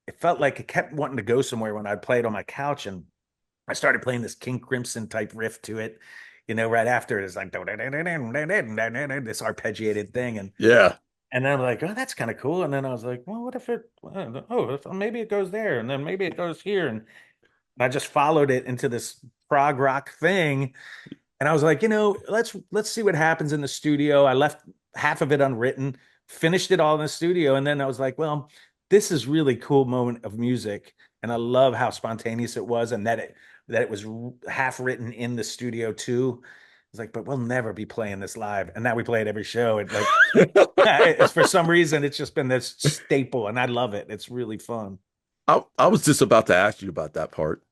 it felt like it kept wanting to go somewhere when I'd play it on my couch. And I started playing this King Crimson type riff to it, right after it is like this arpeggiated thing. Yeah. And then I'm like, oh, that's kind of cool. And then I was like, well, what if maybe it goes there, and then maybe it goes here. And I just followed it into this prog rock thing. And I was like, let's see what happens in the studio. I left half of it unwritten, finished it all in the studio. And then I was like, well, this is really cool moment of music. And I love how spontaneous it was, and that it was half written in the studio too. It's like, but we'll never be playing this live. And now we play it every show. It like it's, for some reason, it's just been this staple, and I love it. It's really fun. I was just about to ask you about that part,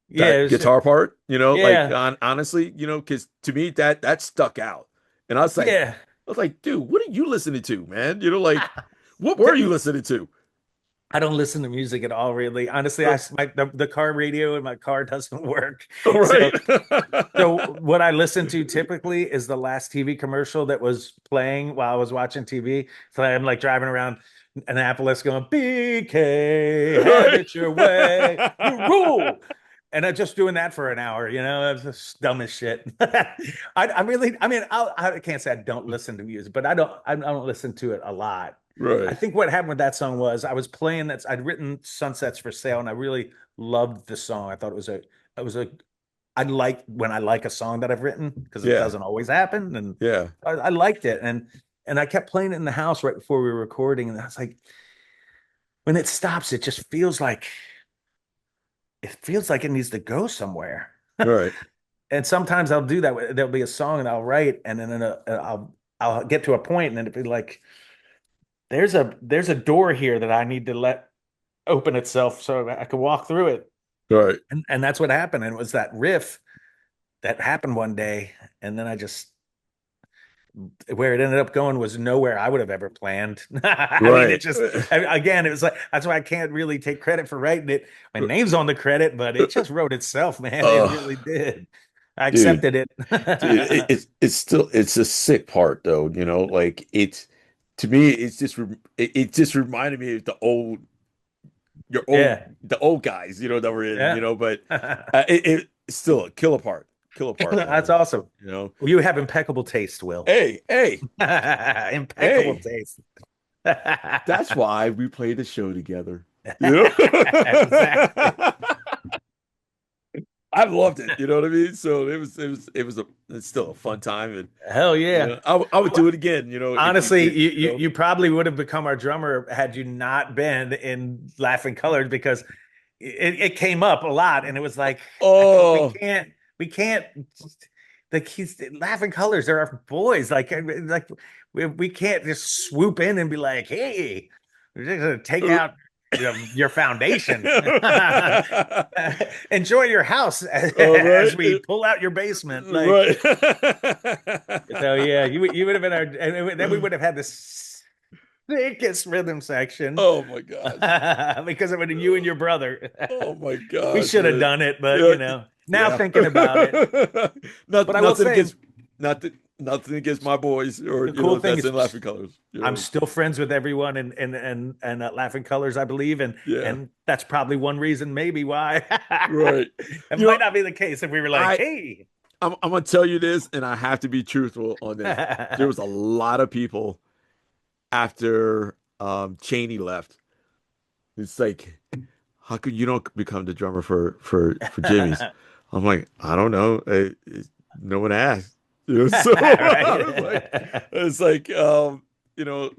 Yeah, that guitar part, like yeah, honestly, because to me that stuck out. And yeah. I was like, dude, what are you listening to, man? Like, what were you listening to? I don't listen to music at all, really. Honestly, the car radio in my car doesn't work. All So, right. so what I listen to typically is the last TV commercial that was playing while I was watching TV. So I'm like driving around Annapolis going, BK, have it your way, you rule. And I'm just doing that for an hour, it's just dumb as shit. I really, I mean, I can't say I don't listen to music, but I don't listen to it a lot. I Right. think what happened with that song was I was playing that I'd written Sunsets for Sale, and I really loved the song. I thought I like when I like a song that I've written, because it Yeah. doesn't always happen. And Yeah. I liked it. And I kept playing it in the house right before we were recording. And I was like, when it stops, it feels like it needs to go somewhere. Right. And sometimes I'll do that. There'll be a song and I'll write, and then I'll get to a point, and then it'll be like, there's a door here that I need to let open itself so I could walk through it. Right. And that's what happened. And it was that riff that happened one day. And then where it ended up going was nowhere I would have ever planned. I mean, Right. again, it was like, that's why I can't really take credit for writing it. My name's on the credit, but it just wrote itself, man. It Oh, really did. I dude, accepted it. it's a sick part though, like it's to me it just reminded me of Yeah. the old guys, that were in, Yeah. but it's still a killer part, That's man. awesome. You know, Well, you have impeccable taste, Will. hey, hey, Impeccable hey, taste. That's why we played the show together. You Exactly. know? I loved it. You know what I mean? So it's still a fun time, and Hell yeah. I would do it again. You know, if Honestly, if you probably would have become our drummer had you not been in Laughing Colors, because it came up a lot, and it was like, oh, we can't, like, he's Laughing Colors. They're our boys. Like we can't just swoop in and be like, hey, we're just gonna take out your foundation. Enjoy your house all as right, we pull out your basement. Like, right. so yeah, you would have been our, and then we would have had this thickest rhythm section Oh my gosh. because of it, you and your brother. Oh my We gosh, should have man. done it, but Yeah, now yeah. thinking about it. But I will Nothing say, against nothing against my boys or the cool thing that's is, in Laughing Colors. I'm still friends with everyone and Laughing Colors, I believe, Yeah, and that's probably one reason, maybe why. right. It You know, might not be the case if we were like, I hey. I'm gonna tell you this, and I have to be truthful on this. There was a lot of people after Cheney left. It's like, how could you don't become the drummer for Jimmie's? I'm like, I don't know. No one asked. So I was like, Right. it's like,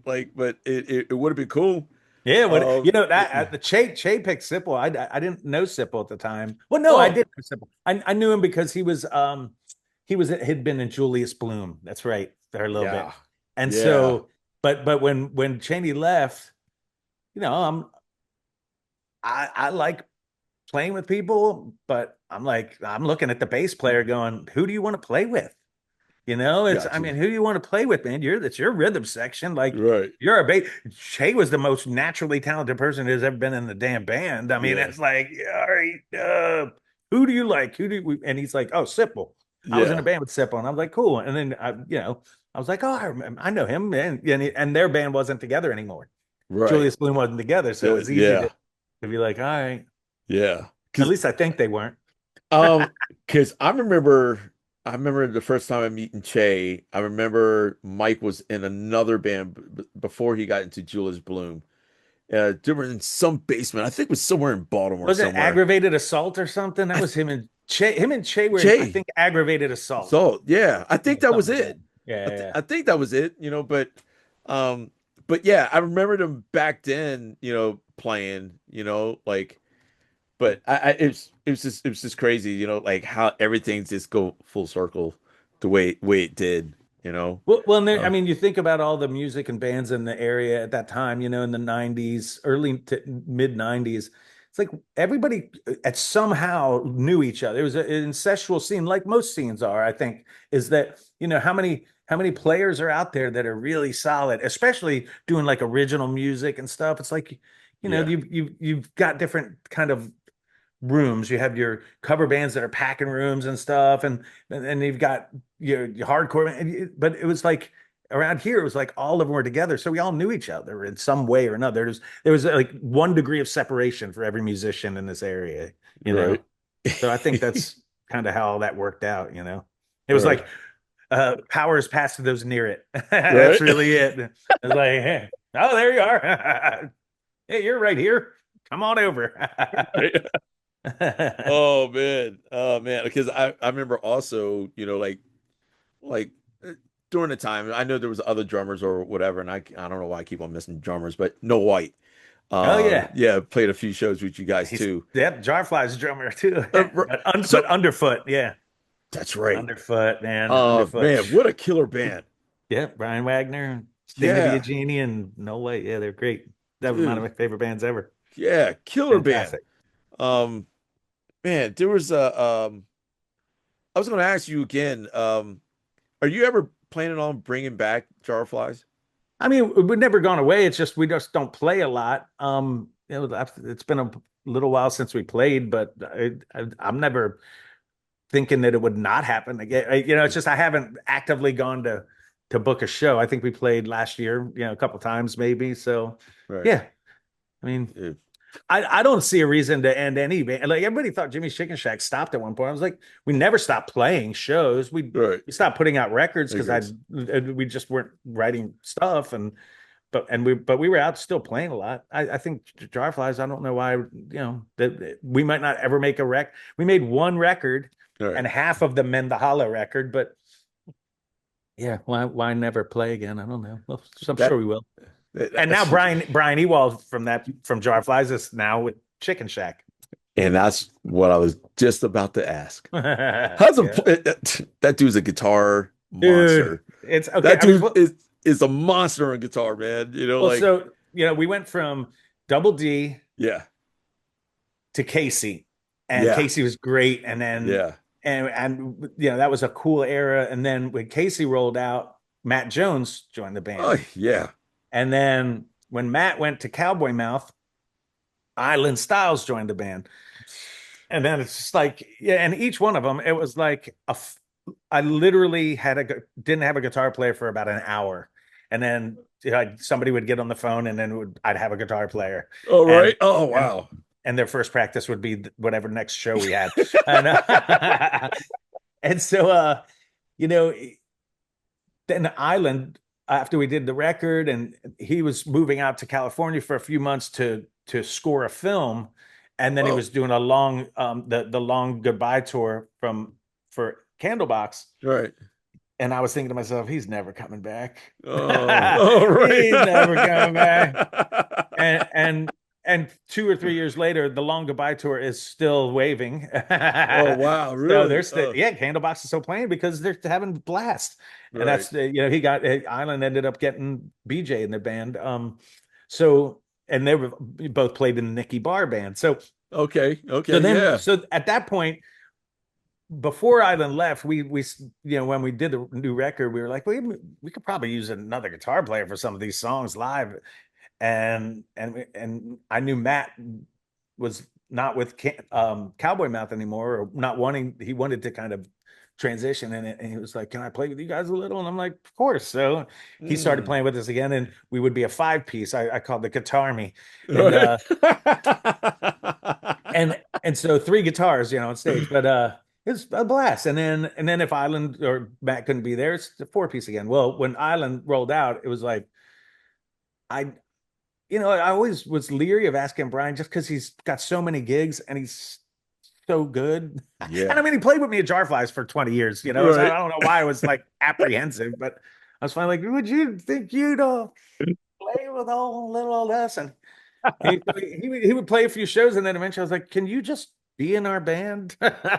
like, but it would have been cool. Yeah, what Yeah. that the Che picked Sipple. I didn't know Sipple at the time. Well, no, I Oh, did know Sipple. I knew him because had been in Julius Bloom. That's right, there a little bit. yeah, And yeah, so, but when Cheney left, you know, I like playing with people, but I'm looking at the bass player going, who do you want to play with? I gotcha. mean, who do you want to play with, man? It's your rhythm section. Like, Right. you're a bass. Che was the most naturally talented person who's ever been in the damn band. I mean, Yeah, it's like, all right, who do you like? And he's like, oh, Sipple. I was in a yeah, band with Sipple, and I'm like, cool. And then I was like, oh, I know him, and their band wasn't together anymore. right. Julius Bloom wasn't together, so it was easy Yeah, to be like, all right. yeah. At Because least I think they weren't. um, because I remember the first time I meeting Che. I remember Mike was in another band before he got into Julius Bloom. They were in some basement. I think it was somewhere in Baltimore Was it somewhere. aggravated assault or something? That I was him and Che. Him and Che were in, I Che. think, aggravated assault. So yeah, I think Yeah, that was something like that. it. Yeah, yeah. I think that was it. Um, but yeah, I remember them back then. Playing. Like, but it was just crazy. Like how everything just go full circle, the way it did. You know. Well, and I Uh, mean, you think about all the music and bands in the area at that time, in the 90s, early to mid 90s. It's like everybody at somehow knew each other. It was an incestual scene, like most scenes are, I think, is that, how many players are out there that are really solid, especially doing like original music and stuff. It's like, yeah. you've got different kind of rooms. You have your cover bands that are packing rooms and stuff, and you've got your hardcore. But it was like around here, it was like all of them were together, so we all knew each other in some way or another. There was like 1 degree of separation for every musician in this area, you know. Right. So I think that's kind of how all that worked out. It was Right. like powers passed to those near it. That's Right. really it. It's like, hey, oh, there you are. Hey, you're right here. Come on over. Oh man. Oh man. Because I remember also, like during the time, I know there was other drummers or whatever, and I don't know why I keep on missing drummers, but No White. Oh yeah. Yeah, played a few shows with you guys He's too. Jarfly's drummer too. So But Underfoot, yeah. that's right. Underfoot, man. Underfoot. Man, what a killer band. Yeah, Brian Wagner, Sting to be a Yeah, Genie, and No Way. Yeah, they're great. That was one of dude. my favorite bands ever. Yeah, killer band. Fantastic. Um, Man, there was a I was gonna ask you again, are you ever planning on bringing back Jarflies? I mean, we've never gone away. It's just we just don't play a lot. It's been a little while since we played, but I'm never thinking that it would not happen again. It's just I haven't actively gone to book a show. I think we played last year, a couple times maybe. So Right. yeah, I mean, Yeah. I don't see a reason to end any band. Like, everybody thought Jimmieschickenshack stopped at one point. I was like, we never stopped playing shows. We Right. we stopped putting out records because Records. we just weren't writing stuff. but we were out still playing a lot. I think Jarflies, I don't know why, that we might not ever make a rec. We made one record Right. and half of the Mendahala record, but yeah, why never play again? I don't know. Well, I'm That, sure we will. And now that's, Brian Ewald from Jarflies is now with Chicken Shack. and that's what I was just about to ask. Yeah. That dude's a guitar Dude, monster. it's okay. That dude is a monster on guitar, man. Well, so we went from Double D yeah, to Casey, and yeah, Casey was great. And then yeah. and that was a cool era. And then when Casey rolled out, Matt Jones joined the band. Oh, yeah. And then when Matt went to Cowboy Mouth, Island Styles joined the band. And then it's just like, and each one of them, it was like I literally didn't have a guitar player for about an hour. And then somebody would get on the phone, and then I'd have a guitar player. Oh, right. Oh, wow. And their first practice would be whatever next show we had. And so, then Island, after we did the record, and he was moving out to California for a few months to score a film, and then he was doing a long the long goodbye tour for Candlebox. Right. And I was thinking to myself, he's never coming back. Oh, right. He's never coming back. And 2 or 3 years later, the long goodbye tour is still waving. Oh, wow. Really? So they're still, Candlebox is still playing because they're having a blast. Right. And that's, he got, Island ended up getting BJ in the band. So, and they were both played in the Nicky Barr band. So, okay. So then, so at that point, before Island left, we when we did the new record, we were like, we could probably use another guitar player for some of these songs live. And I knew Matt was not with Cowboy Mouth anymore, or not wanting. He wanted to kind of transition in it, and he was like, "Can I play with you guys a little?" And I'm like, "Of course." So he started playing with us again, and we would be a 5-piece. I called the Guitar Me, and so 3 guitars, on stage, but it's a blast. And then if Island or Matt couldn't be there, it's a 4-piece again. Well, when Island rolled out, it was like I always was leery of asking Brian just because he's got so many gigs and he's so good. Yeah. And I mean, he played with me at Jarflies for 20 years, so I don't know why I was like apprehensive, but I was finally like, would you think you'd play with all little us? And he would play a few shows, and then eventually I was like, can you just be in our band?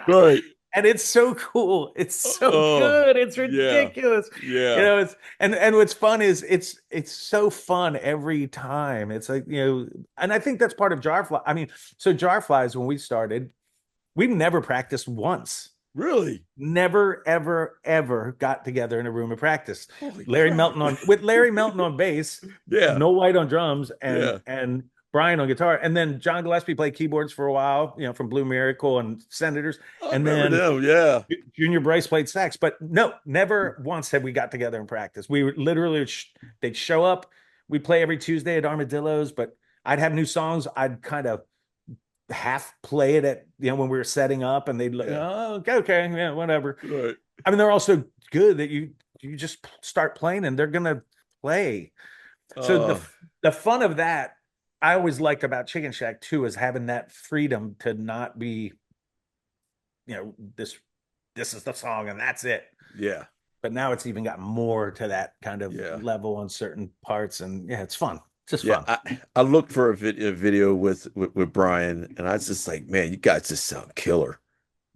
Right. And it's so cool. It's so good. It's ridiculous. Yeah. It's and what's fun is it's so fun every time. It's like, and I think that's part of Jarfly. I mean, so Jarflies, when we started, we never practiced once. Really? Never, ever, ever got together in a room and practiced. Holy Larry crap. Melton on bass, Yeah. Noel White on drums, and Brian on guitar, and then John Gillespie played keyboards for a while, from Blue Miracle and Senators, and then Junior Bryce played sax. But no, never once had we got together and practice. We were literally they'd show up, we'd play every Tuesday at Armadillos, but I'd have new songs. I'd kind of half play it at when we were setting up, and they'd like, oh, okay, yeah, whatever. Right. I mean, they're also good that you just start playing and they're gonna play. So the fun of that, I always liked about Chicken Shack too, is having that freedom to not be, this is the song and that's it. Yeah. But now it's even got more to that kind of level on certain parts, and it's fun. It's just fun. I looked for a video with Brian, and I was just like, man, you guys just sound killer.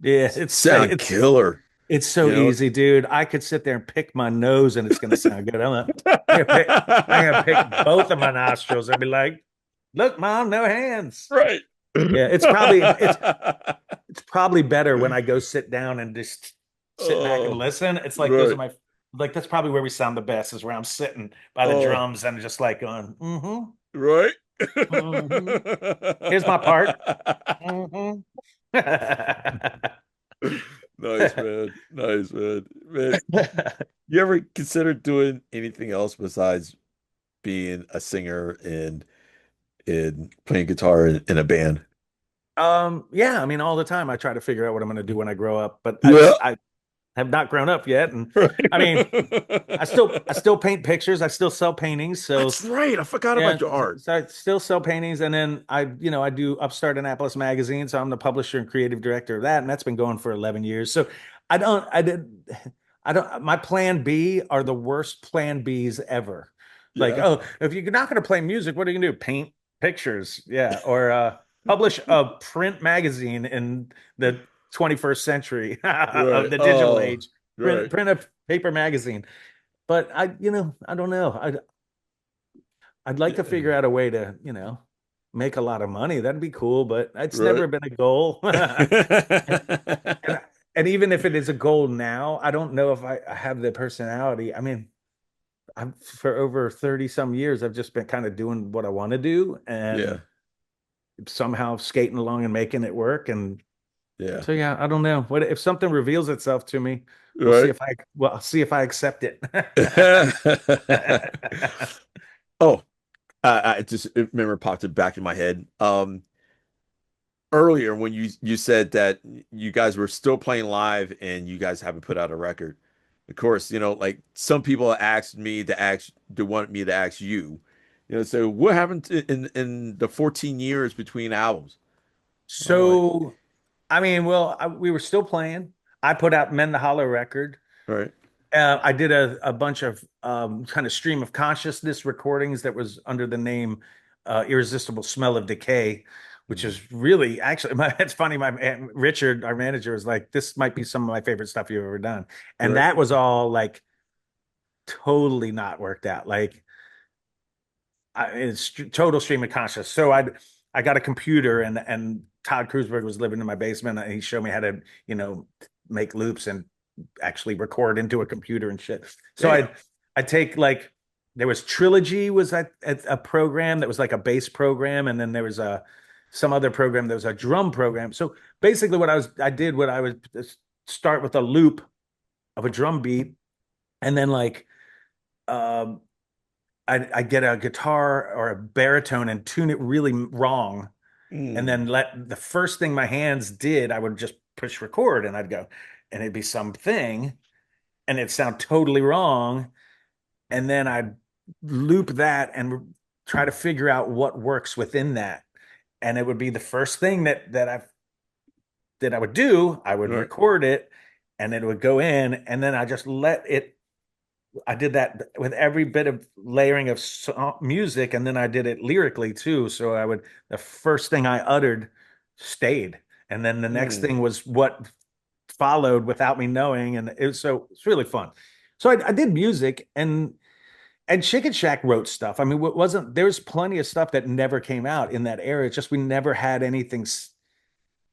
Yeah, it's killer. It's so easy, dude. I could sit there and pick my nose, and it's gonna sound good. I'm gonna pick both of my nostrils and be like, look, Mom, no hands. Right. Yeah, it's probably better when I go sit down and just sit back and listen. It's like those are that's probably where we sound the best, is where I'm sitting by the drums and just like going, right. Here's my part. Nice, man. Nice, man. You ever considered doing anything else besides being a singer and playing guitar in a band? Yeah, I mean, all the time I try to figure out what I'm going to do when I grow up, but have not grown up yet. And I mean, I Right. still paint pictures. I still sell paintings. So That's right. I forgot yeah, about your art. so I still sell paintings, and then I do Upstart Annapolis magazine. So I'm the publisher and creative director of that, and that's been going for 11 years. So I don't, I did, I don't. My plan B are the worst plan Bs ever. Like, Yeah. oh, if you're not going to play music, what are you going to do? Paint pictures, yeah, or publish a print magazine in the 21st century of Right. the digital Oh, age. right. Print a paper magazine. But I don't know. I'd like to figure out a way to, make a lot of money. That'd be cool, but it's Right. never been a goal. And, and and even if it is a goal now, I don't know if I have the personality. I mean, I'm for over 30 some years, I've just been kind of doing what I want to do Yeah. and somehow skating along and making it work. And Yeah. so yeah, I don't know. What if something reveals itself to me? Right. I'll see if I accept it. Oh, I just remember popped it back in my head. Earlier when you said that you guys were still playing live and you guys haven't put out a record. Of course, like some people asked me to want me to ask you, so what happened in the 14 years between albums? I'm like, So, I mean, well, we were still playing. I put out Men the Hollow record. all right, I did a bunch of kind of stream of consciousness recordings that was under the name Irresistible Smell of Decay, which mm, is really actually, it's funny. Richard, our manager, was like, "This might be some of my favorite stuff you've ever done," and right, that was all like totally not worked out. Like it's total stream of consciousness. So I got a computer, and Todd Krusberg was living in my basement, and he showed me how to make loops and actually record into a computer and shit. So damn, I take like there was Trilogy was a program that was like a bass program, and then there was some other program that was a drum program. So basically, what I would start with a loop of a drum beat, and then like um, I get a guitar or a baritone and tune it really wrong, and mm, then let the first thing my hands did, I would just push record, and I'd go, and it'd be something, and it'd sound totally wrong, and then I'd loop that and try to figure out what works within that, and it would be the first thing that I would do. I would right, record it, and it would go in, and then I just let it. I did that with every bit of layering of music, and then I did it lyrically too. So the first thing I uttered stayed, and then the next mm, thing was what followed without me knowing, and it's really fun. So I did music, and Chicken Shack wrote stuff. I mean, what wasn't there was plenty of stuff that never came out in that era. It's just we never had anything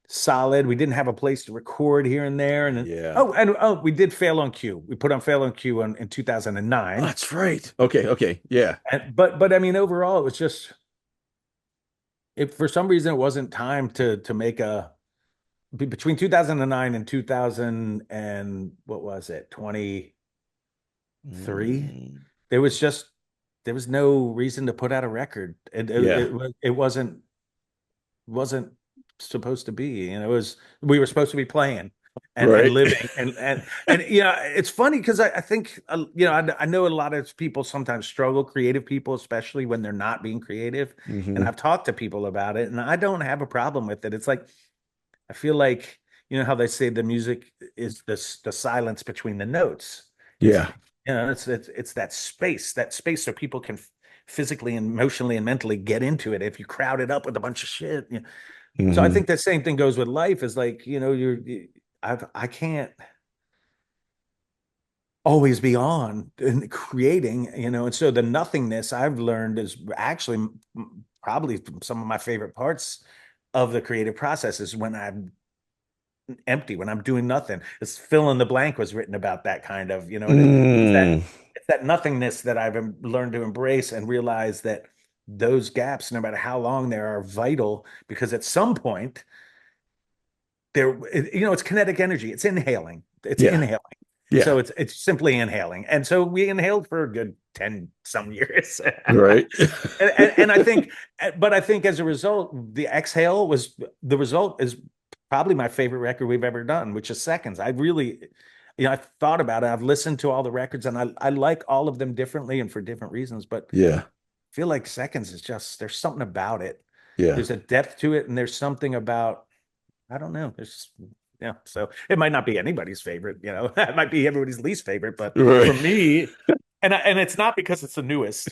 solid. We didn't have a place to record here and there. And yeah, we did Fail on Cue. We put on Fail on Cue in 2009. that's right. Okay, okay, yeah, But I mean, overall, it was just if for some reason it wasn't time to make between 2009 and 2000 and what was it 23. mm, There was no reason to put out a record. yeah, It wasn't supposed to be. And we were supposed to be playing and right, living and it's funny because I think I know a lot of people sometimes struggle, creative people, especially when they're not being creative. And hmm I've talked to people about it, and I don't have a problem with it. It's like I feel like how they say the music is the silence between the notes. It's yeah, it's that space so people can physically and emotionally and mentally get into it. If you crowd it up with a bunch of shit, so I hmm think that same thing goes with life. Is like I can't always be on and creating, and so the nothingness I've learned is actually probably some of my favorite parts of the creative process is when I'm empty, when I'm doing nothing. It's fill in the blank was written about that kind of, and mm, it's that nothingness that I've learned to embrace and realize that those gaps, no matter how long they are vital, because at some point it's kinetic energy. It's inhaling. It's yeah, inhaling. yeah, So it's simply inhaling. And so we inhaled for a good 10 some years. right, And I think as a result, the result is probably my favorite record we've ever done, which is Seconds. I really, I thought about it. I've listened to all the records, and I like all of them differently and for different reasons. But Yeah. I feel like Seconds is just there's something about it. Yeah. There's a depth to it, and there's something about I don't know. There's yeah. So it might not be anybody's favorite. It might be everybody's least favorite. But Right. for me, and it's not because it's the newest,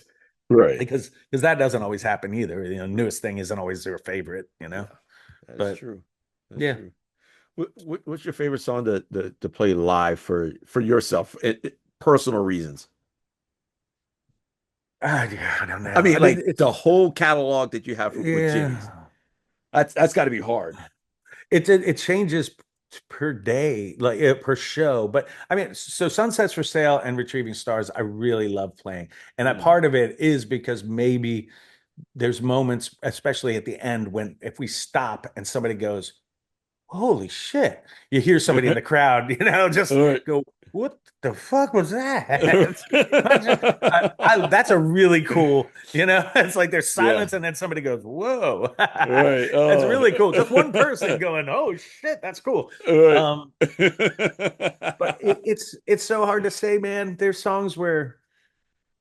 Right. because that doesn't always happen either. Newest thing isn't always their favorite. Yeah. That's But true. That's yeah. true. What's your favorite song to play live for yourself, personal reasons? Yeah, I don't know. I mean, I mean, like it's the whole catalog that you have with Jimmy's. yeah. That's got to be hard. It changes per day, like per show. But I mean, so Sunsets for Sale and Retrieving Stars, I really love playing, and that Mm. part of it is because maybe there's moments, especially at the end, when if we stop and somebody goes, holy shit. You hear somebody in the crowd, just All right. go, what the fuck was that? That's a really cool, it's like there's Yeah. silence and then somebody goes, whoa. Right. That's Oh. really cool. Just one person going, oh shit, that's cool. All Um, but right. it's so hard to say, man. There's songs where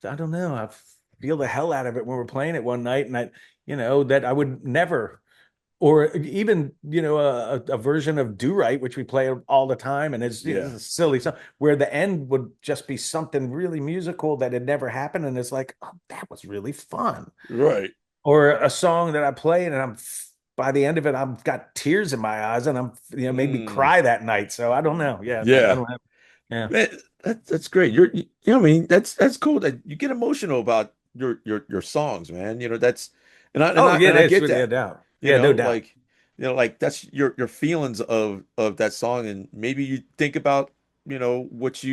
I don't know, I feel the hell out of it when we're playing it one night, and that I would never or even a version of Do Right, which we play all the time, and it's Yeah. a silly song where the end would just be something really musical that had never happened, and it's like, oh, that was really fun. Right. Or a song that I play, and by the end of it, I've got tears in my eyes, and I'm made me Mm. cry that night. So I don't know. Yeah, I Yeah. don't have. Yeah. Man, that's great. I mean, that's cool that you get emotional about your songs, man. That's and I and Oh I yeah, and I that's get really a that. doubt. Yeah, no doubt. Like like that's your feelings of that song, and maybe you think about what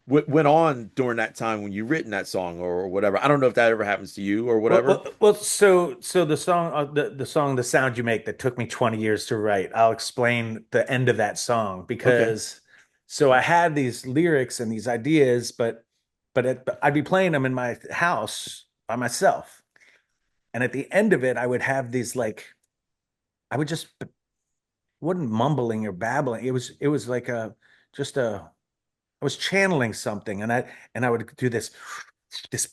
what went on during that time when you written that song or whatever. I don't know if that ever happens to you or Well, whatever. well, well, so the song, the song, "The Sound You Make" that took me 20 years to write. I'll explain the end of that song Okay. because so I had these lyrics and these ideas, but I'd be playing them in my house by myself, and at the end of it, I would have these like I would just wasn't mumbling or babbling. It was like a just a I was channeling something, and I would do this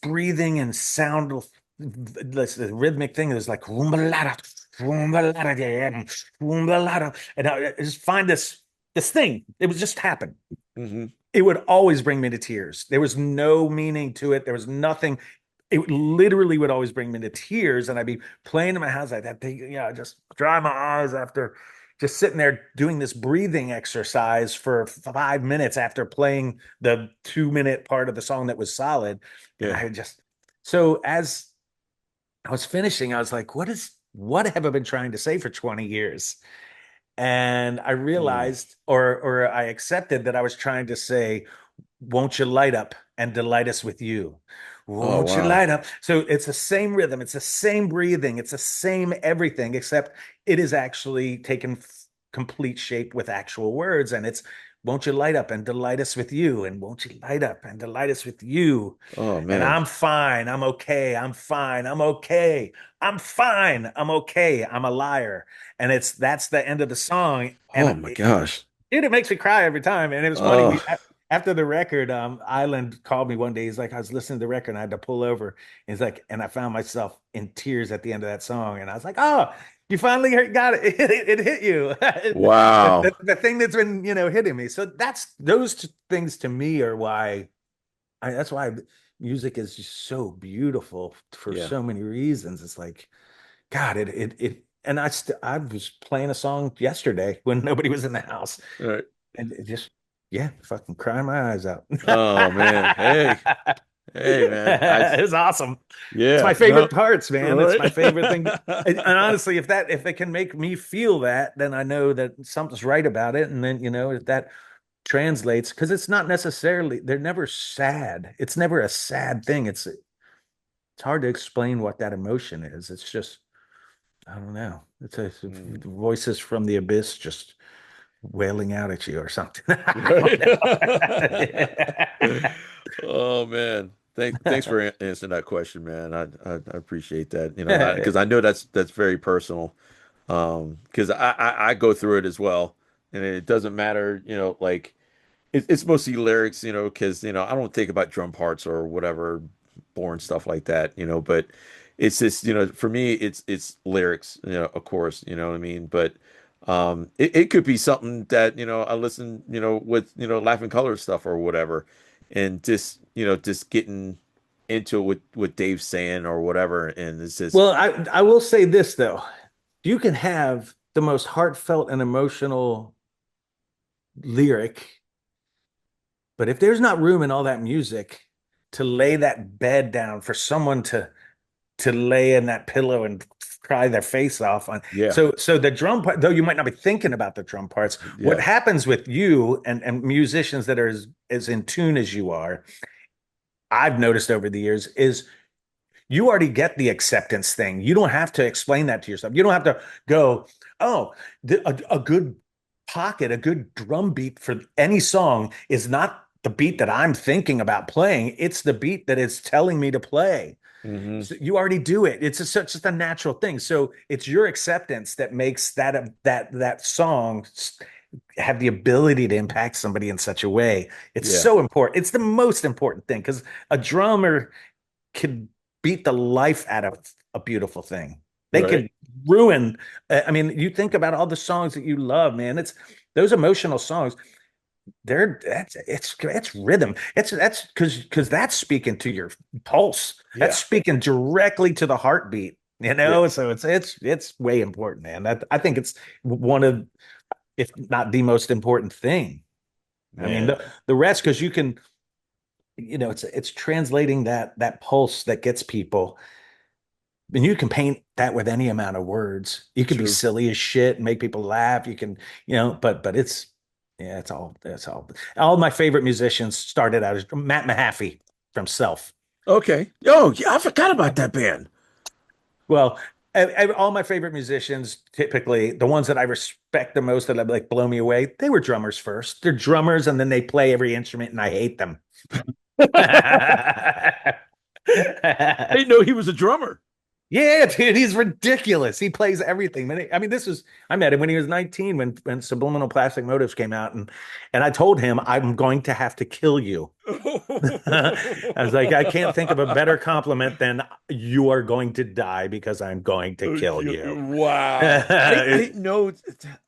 breathing and sound this rhythmic thing. It was like "Wumbalada, wumbalada, yeah, wumbalada," and I just find this thing. It would just happen. Hmm. It would always bring me to tears. There was no meaning to it. There was nothing. It literally would always bring me to tears, and I'd be playing in my house like that thing, just dry my eyes after just sitting there doing this breathing exercise for 5 minutes after playing the 2 minute part of the song that was solid. And Yeah. I just so as I was finishing, I was like, what have I been trying to say for 20 years? And I Mm. realized or I accepted that I was trying to say, won't you light up and delight us with you? Oh, Won't you wow. light up? So it's the same rhythm, it's the same breathing, it's the same everything, except it is actually taken complete shape with actual words. And it's, won't you light up and delight us with you? And won't you light up and delight us with you? Oh, And man. I'm fine. I'm okay. I'm fine. I'm okay. I'm fine. I'm okay. I'm a liar. And that's the end of the song. Oh And my gosh. it makes me cry every time. And it was funny. Oh. After the record, Island called me one day. He's like, I was listening to the record and I had to pull over. He's like, and I found myself in tears at the end of that song. And I was like, oh, you finally got it. It hit you. Wow. The thing that's been, hitting me. So that's those two things to me are why that's why music is just so beautiful for Yeah. so many reasons. It's like, God, and I was playing a song yesterday when nobody was in the house, All right. and it just, yeah, fucking crying my eyes out. Oh man. Hey. Hey man. It was awesome. It's Yeah. my No. favorite parts, man. It's Right. my favorite thing. And honestly, if it can make me feel that, then I know that something's right about it. And then, if that translates, because it's not necessarily, they're never sad. It's never a sad thing. It's hard to explain what that emotion is. It's just, I don't know. It's Mm. voices from the abyss just wailing out at you or something. I don't Right. know. Oh man. Thanks for answering that question, man. I appreciate that. Because I know that's very personal. Because I go through it as well, and it doesn't matter, like. it's mostly lyrics, because I don't think about drum parts or whatever boring stuff like that, but it's just, for me it's lyrics, of course, you know what I mean? But it could be something that, I listen, with, Laughing Color stuff or whatever, and just getting into what Dave's saying or whatever, and it's just Well, I will say this though. You can have the most heartfelt and emotional lyric, but if there's not room in all that music to lay that bed down for someone to lay in that pillow and cry their face off on. yeah, So the drum part, though you might not be thinking about the drum parts, what yeah, happens with you and musicians that are as in tune as you are, I've noticed over the years, is you already get the acceptance thing. You don't have to explain that to yourself. You don't have to go, oh, a good pocket, a good drum beat for any song is not the beat that I'm thinking about playing. It's the beat that it's telling me to play. hmm So you already do it. It's just a natural thing. So it's your acceptance that makes that song have the ability to impact somebody in such a way. It's yeah, so important. It's the most important thing because a drummer can beat the life out of a beautiful thing. They right, can ruin. I mean, you think about all the songs that you love, man. It's those emotional songs. It's rhythm. That's because that's speaking to your pulse. That's yeah, speaking directly to the heartbeat. yeah, So it's way important, man. I think it's one of, if not the most important thing. I mean, man, the rest, because you can, it's translating that pulse that gets people. And you can paint that with any amount of words. You can be true. silly as shit and make people laugh. You can, but it's yeah, it's all my favorite musicians started out as Matt Mahaffey from Self. Okay. Oh, yeah, I forgot about that band. Well, all my favorite musicians, typically the ones that I respect the most, that like blow me away, they were drummers first. They're drummers and then they play every instrument and I hate them. I didn't know he was a drummer. Yeah, dude, he's ridiculous. He plays everything. I mean, I met him when he was 19 when Subliminal Plastic Motives came out and I told him I'm going to have to kill you. I was like, I can't think of a better compliment than you are going to die because I'm going to kill you. Wow. I didn't know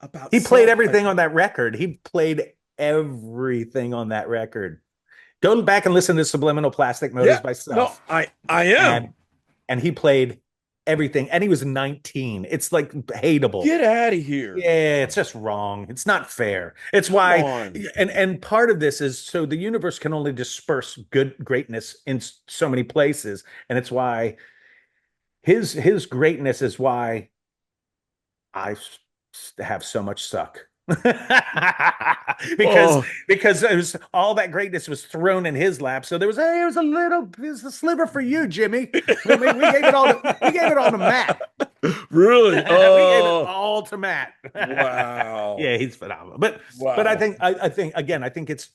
about He played self like everything on that. that record. He played everything on that record. Go back and listen to Subliminal Plastic Yeah. Motives by No, Self. I am. And he played everything. And he was 19. It's like hateable. Get out of here. Yeah, it's just wrong. It's not fair. It's Come why, on. and part of this is so the universe can only disperse greatness in so many places, and it's why his greatness is why have so much suck. because Oh, because it was all that greatness was thrown in his lap. So there's a sliver for you, Jimmy. We gave it all to Matt. really? We gave it Oh, all to Matt. wow. Yeah, he's phenomenal. But Wow. I think again, I think it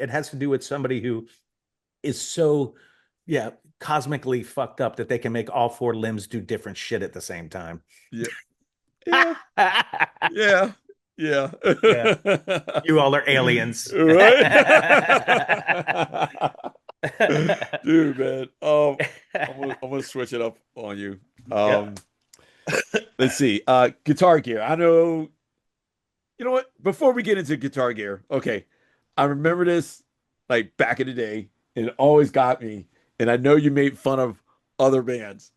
has to do with somebody who is so, yeah, cosmically fucked up that they can make all four limbs do different shit at the same time. Yeah. Yeah. Yeah. Yeah. Yeah, you all are aliens. Right? Dude, man. I'm gonna switch it up on you. Yeah. Let's see. Guitar gear. I know, you know what? Before we get into guitar gear, okay. I remember this like back in the day, and it always got me. And I know you made fun of other bands,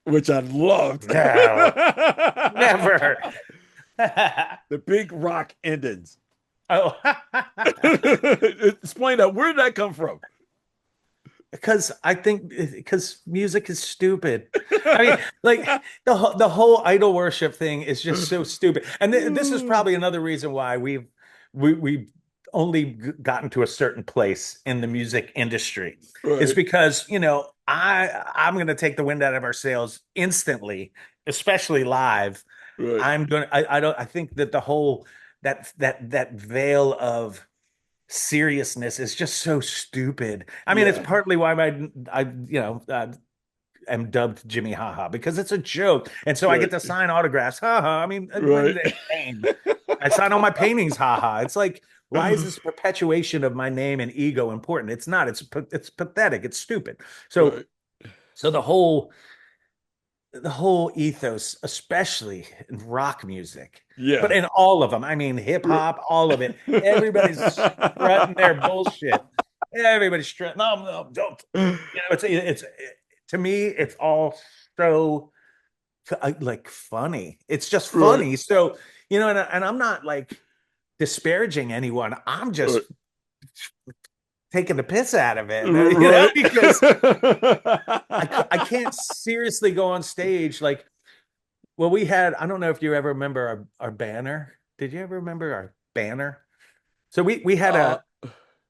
which I loved. No, never. The big rock endings. Oh, Explain that. Where did that come from? because music is stupid. I mean, like the whole idol worship thing is just so stupid. And this is probably another reason why we've only gotten to a certain place in the music industry. Is Right, because, I'm going to take the wind out of our sails instantly, especially live. right. I think that the whole that veil of seriousness is just so stupid. I mean, it's Yeah, partly why am dubbed Jimmy Haha because it's a joke, and so I get right, to sign autographs. Haha. I mean, right. I sign all my paintings. Haha. It's like, Why is this perpetuation of my name and ego important? It's not. It's pathetic. It's stupid. So Right. so the whole ethos, especially in rock music, but Yeah. in all of them, I mean, hip hop, all of it, everybody's strutting their bullshit. Everybody's strutting. No, no, don't. To me, it's all so like funny. It's just Right. funny. So, and I'm not like disparaging anyone. I'm just Right. taking the piss out of it, Right. because I can't seriously go on stage like, well, I don't know if you ever remember our banner. Did you ever remember our banner? So we had Uh,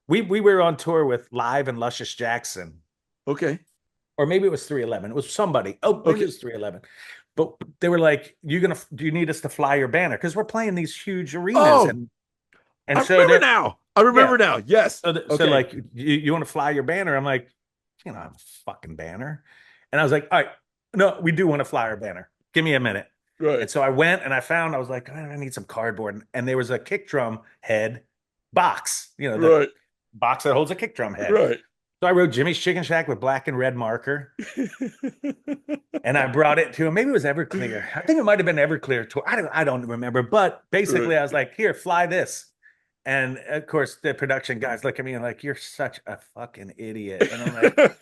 we were on tour with Live and Luscious Jackson, okay. or maybe it was 311. It was somebody. Oh, maybe Okay. it was 311. But they were like, do you need us to fly your banner? Because we're playing these huge arenas, Oh, and I so remember they're now. I yeah. remember now. Yes. So Okay. like, you want to fly your banner? I'm like, I have a fucking banner. And I was like, all right, no, we do want to fly our banner. Give me a minute. Right. And so I went and I was like, I need some cardboard. And there was a kick drum head box, the Right. box that holds a kick drum head. Right. So I wrote Jimmie's Chicken Shack with black and red marker. And I brought it to him. Maybe it was Everclear. I think it might have been Everclear tour. I don't remember. But basically, Right. I was like, here, fly this. And of course, the production guys look at me and like, you're such a fucking idiot. And I'm like,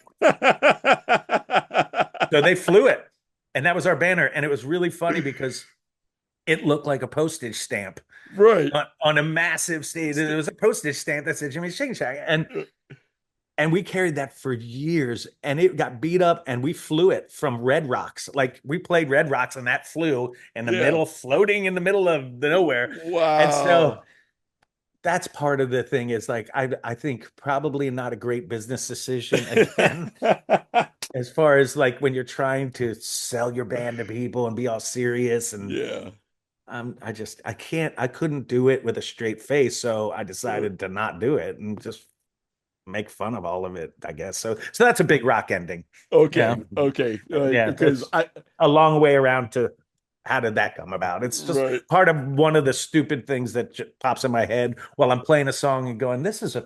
so they flew it. And that was our banner. And it was really funny because it looked like a postage stamp Right. on a massive stage. It was a postage stamp that said Jimmie's Chicken Shack. And we carried that for years, and it got beat up, and we flew it from Red Rocks. Like, we played Red Rocks, and that flew in the Yeah. middle, floating in the middle of the nowhere. Wow. And so that's part of the thing is like, I think probably not a great business decision again, as far as like when you're trying to sell your band to people and be all serious. And Yeah. I couldn't do it with a straight face. So I decided to not do it and just make fun of all of it, I guess. So that's a big rock ending. Okay. Yeah. Okay. Yeah, Because it's a long way around to how did that come about. It's just Right. part of one of the stupid things that pops in my head while I'm playing a song and going, this is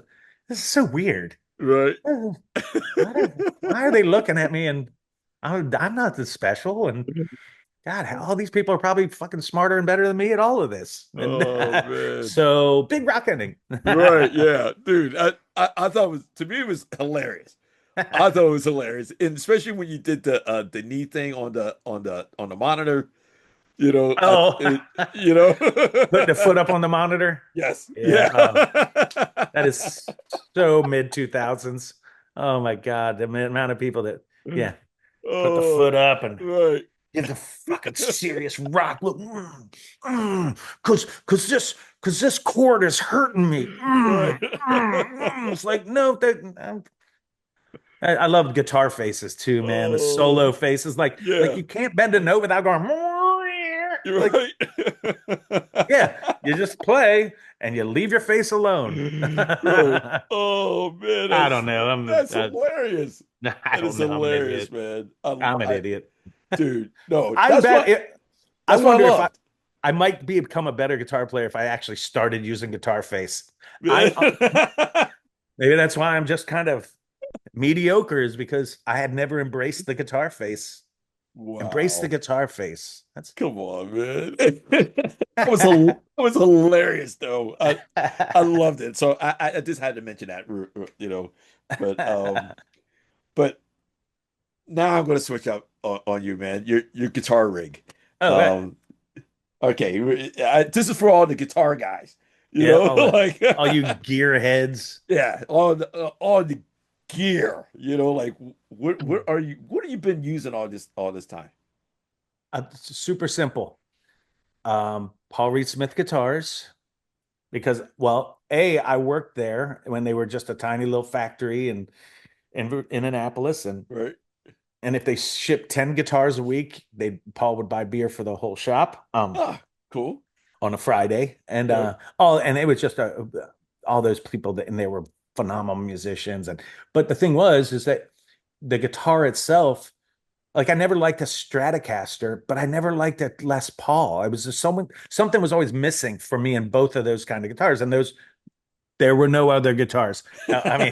so weird. Right. Why are they looking at me and I'm not this special? And God, all these people are probably fucking smarter and better than me at all of this. And Oh man. so big rock ending. Right. Yeah. Dude, I thought to me it was hilarious. I thought it was hilarious. And especially when you did the knee thing on the monitor, Oh, putting the foot up Yes. on the monitor. Yeah. That is so mid 2000s. Oh my God, the amount of people that put the foot up and Right. get the fucking serious rock look, because this chord is hurting me. It's like no, I love guitar faces too, man. The solo faces, like you can't bend a note without going. You're Like, right. yeah, you just play and you leave your face alone. Right. Oh man, I don't know. That's hilarious. I That is don't know. hilarious, man. I'm an idiot. Dude. No, I bet I that's what wonder I if loved. I might become a better guitar player if I actually started using guitar face. Man. Maybe that's why I'm just kind of mediocre, is because I had never embraced the guitar face. Embrace the Wow. guitar face. That's Come on, man. That was hilarious though. I loved it. So I just had to mention that, but but now I'm going to switch up on you, man. Your guitar rig. oh yeah. Um, okay, this is for all the guitar guys. Yeah, like all you gearheads. yeah, all the gear. Like what are you? What have you been using all this time? Super simple. Paul Reed Smith guitars, because I worked there when they were just a tiny little factory in Annapolis, and Right. if they shipped 10 guitars a week, Paul would buy beer for the whole shop Ah, cool. on a Friday. And Yeah. and it was just all those people and they were phenomenal musicians. But the thing is that the guitar itself, like, I never liked a Stratocaster, but I never liked a Les Paul. I was just something was always missing for me in both of those kind of guitars. And those There were no other guitars. I mean,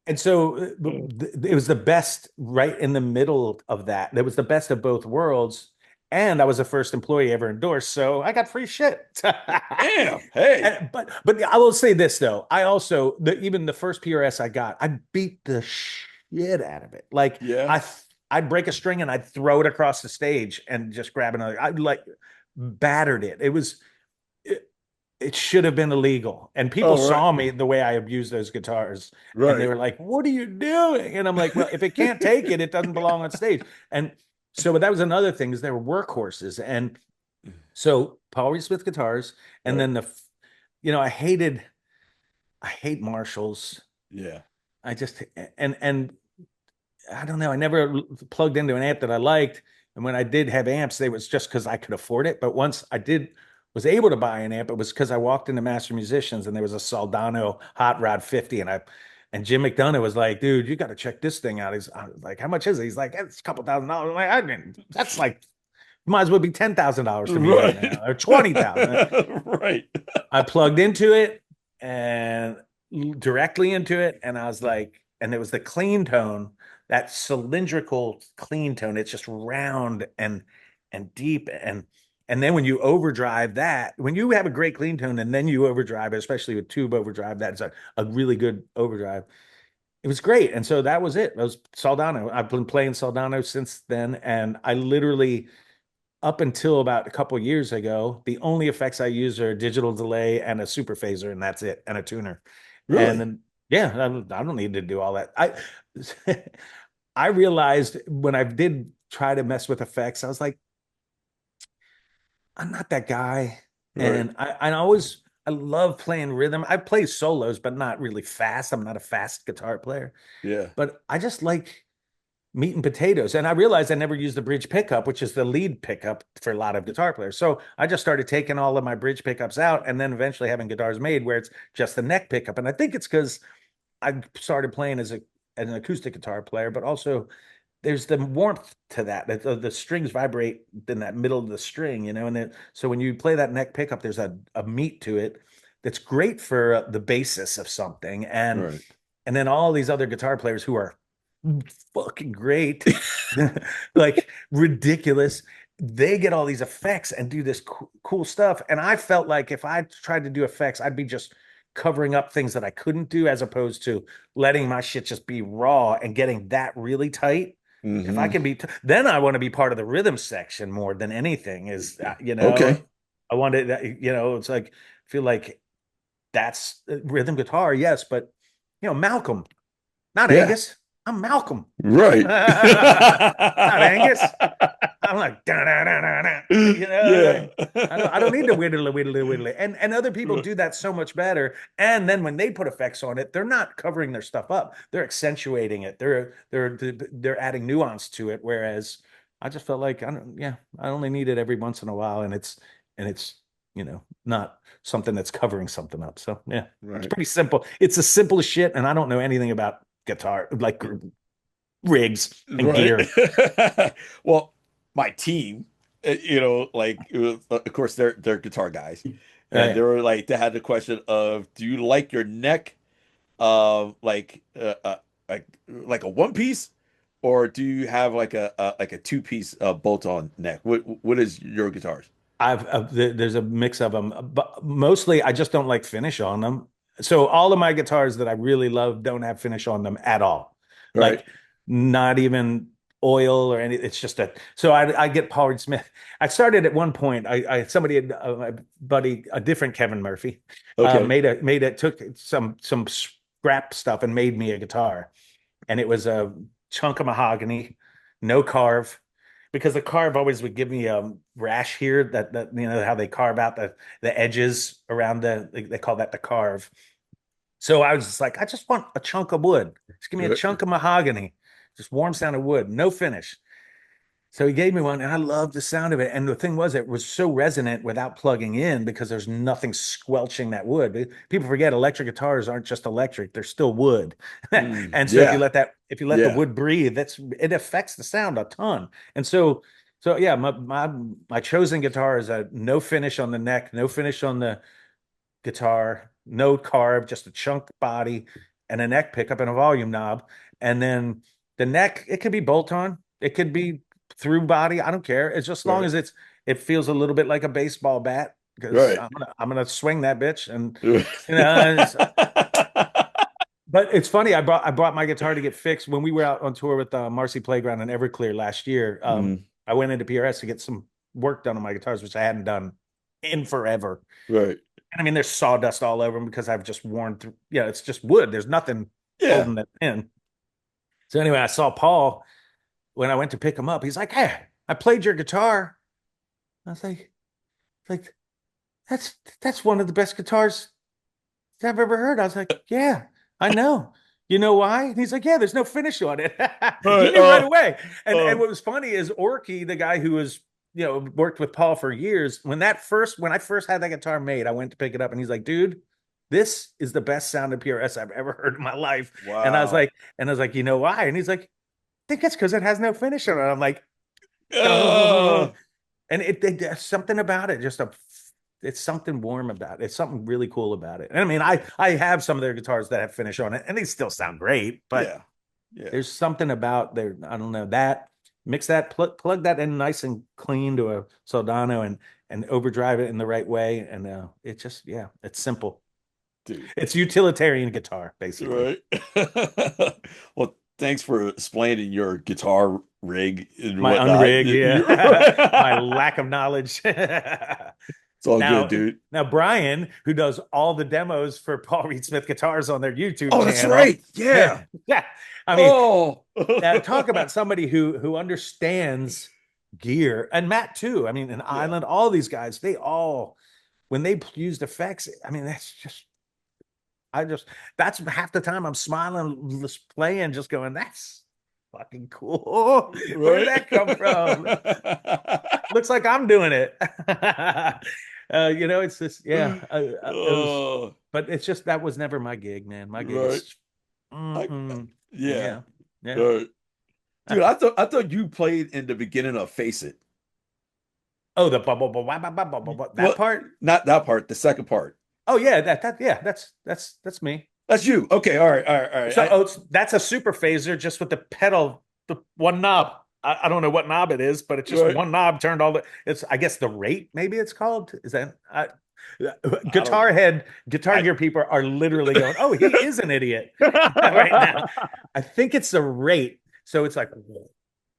and so it was the best right in the middle of that. It was the best of both worlds. And I was the first employee ever endorsed, so I got free shit. Damn. Hey. But I will say this though. I also even the first PRS I got, I beat the shit out of it. Like Yeah. I'd break a string and I'd throw it across the stage and just grab another. I like battered it. It should have been illegal. And people saw me the way I abused those guitars. Right. And they were like, what are you doing? And I'm like, well, if it can't take it, it doesn't belong on stage. And so that was another thing is they were workhorses. And so Paul Reed Smith guitars. And then I hate Marshalls. Yeah. I just, and I don't know. I never plugged into an amp that I liked. And when I did have amps, they was just because I could afford it. But once I was able to buy an amp, it was because I walked into Master Musicians and there was a Soldano Hot Rod 50, and Jim McDonough was like, "Dude, you got to check this thing out." I was like, "How much is it?" He's like, "It's a couple $1,000." I'm like, I mean, that's like might as well be $10,000 to me right now, or 20,000. Right. I plugged into it and directly into it, and I was like, and it was the clean tone, that cylindrical clean tone. It's just round and deep and then when you overdrive that, when you have a great clean tone and then you overdrive it, especially with tube overdrive, that's a really good overdrive. It was great. And so that was it. It was Soldano. I've been playing Soldano since then. And I literally, up until about a couple of years ago, the only effects I use are a digital delay and a super phaser, and that's it, and a tuner. Really? And then, yeah, I don't need to do all that. I realized when I did try to mess with effects, I was like, I'm not that guy. Right. And I love playing rhythm. I play solos, but not really fast. I'm not a fast guitar player. Yeah. But I just like meat and potatoes. And I realized I never used the bridge pickup, which is the lead pickup for a lot of guitar players. So I just started taking all of my bridge pickups out and then eventually having guitars made where it's just the neck pickup. And I think it's because I started playing as an acoustic guitar player, but also there's the warmth to that. The strings vibrate in that middle of the string, and so when you play that neck pickup, there's a meat to it that's great for the basis of something. And then all these other guitar players who are fucking great, like ridiculous, they get all these effects and do this cool stuff. And I felt like if I tried to do effects, I'd be just covering up things that I couldn't do, as opposed to letting my shit just be raw and getting that really tight. Mm-hmm. If I can be, then I want to be part of the rhythm section more than anything. Okay. I wanted that, it's like, I feel like that's rhythm guitar, yes, but Malcolm, not Angus. I'm Malcolm. Right. Not Angus. I'm like, da, da, da, da, da. Yeah. I don't need to whittly. And other people do that so much better. And then when they put effects on it, they're not covering their stuff up. They're accentuating it. They're adding nuance to it. Whereas I just felt like I only need it every once in a while, and it's not something that's covering something up. So yeah, It's pretty simple. It's the simplest shit, and I don't know anything about guitar, like rigs and gear. Well, my team, of course they're guitar guys, and they were like, they had the question of, do you like your neck like a one piece, or do you have like a two piece bolt-on neck? What is your guitars? There's a mix of them, but mostly I just don't like finish on them. So all of my guitars that I really love don't have finish on them at all. Right. Like not even oil or anything. It's just so I get Paul Reed Smith. I started at one point. Somebody had my buddy, a different Kevin Murphy, took some scrap stuff and made me a guitar, and it was a chunk of mahogany, no carve, because the carve always would give me a rash here. That how they carve out the edges around they call that the carve. So I was just like, I just want a chunk of wood. Just give me a chunk of mahogany. Just warm sound of wood, no finish. So he gave me one, and I loved the sound of it. And the thing was, it was so resonant without plugging in, because there's nothing squelching that wood. People forget electric guitars aren't just electric; they're still wood. And so if you let the wood breathe, it affects the sound a ton. And so yeah, my chosen guitar is a no finish on the neck, no finish on the guitar, no carb, just a chunk body and a neck pickup and a volume knob. And then the neck, it could be bolt on, it could be through body. I don't care. It's just as long Right. as it feels a little bit like a baseball bat because Right. I'm gonna swing that bitch. And Right. but it's funny. I brought my guitar to get fixed when we were out on tour with Marcy Playground and Everclear last year. Mm, I went into PRS to get some work done on my guitars, which I hadn't done in forever. right. And I mean, there's sawdust all over them because I've just worn through. Yeah, it's just wood. There's nothing Yeah. holding it in. So anyway, I saw Paul when I went to pick him up. He's like, "Hey, I played your guitar." I was like that's one of the best guitars I've ever heard. I was like, "Yeah, I know." You know why? And he's like, "Yeah, there's no finish on it." He Right. knew right away. And Oh. what was funny is Orky, the guy who was, worked with Paul for years, when I first had that guitar made, I went to pick it up and he's like, "Dude, this is the best sound of PRS I've ever heard in my life." And Wow. I was like, "You know why?" And he's like, "I think it's because it has no finish on it." I'm like, "Oh." Oh. And there's something about it, it's something warm about it. It's something really cool about it. And I mean, I have some of their guitars that have finish on it, and they still sound great. But Yeah. Yeah. there's something about there. I don't know that mix that plug that in nice and clean to a Soldano and overdrive it in the right way, and it just it's simple. Dude. It's utilitarian guitar basically. Right. Well, thanks for explaining your guitar rig and My whatnot. unrig, yeah, my lack of knowledge. It's all Now, good, dude. now Brian, who does all the demos for Paul Reed Smith guitars on their YouTube Oh, that's channel. right. Yeah. Yeah. I mean, Oh. talk about somebody who understands gear, and Matt too. I mean, and Yeah. Island, all these guys, they all when they used effects, I mean, that's half the time I'm smiling, just playing, just going, that's fucking cool. Where did that come from? Looks like I'm doing it. It's just Oh, but it's just that was never my gig, man. My gig right. is I, yeah. yeah. Right. Dude, I thought you played in the beginning of Face It. Oh, the that Well, part. not that part, the second part. Oh yeah, that's me. That's you. Okay, all right, all right, all right. So that's a super phaser just with the pedal, the one knob. I don't know what knob it is, but it's just Right. one knob turned all the. It's I guess the rate maybe it's called. Is that guitar gear people are literally going, "Oh, he is an idiot right now." I think it's the rate. So it's like,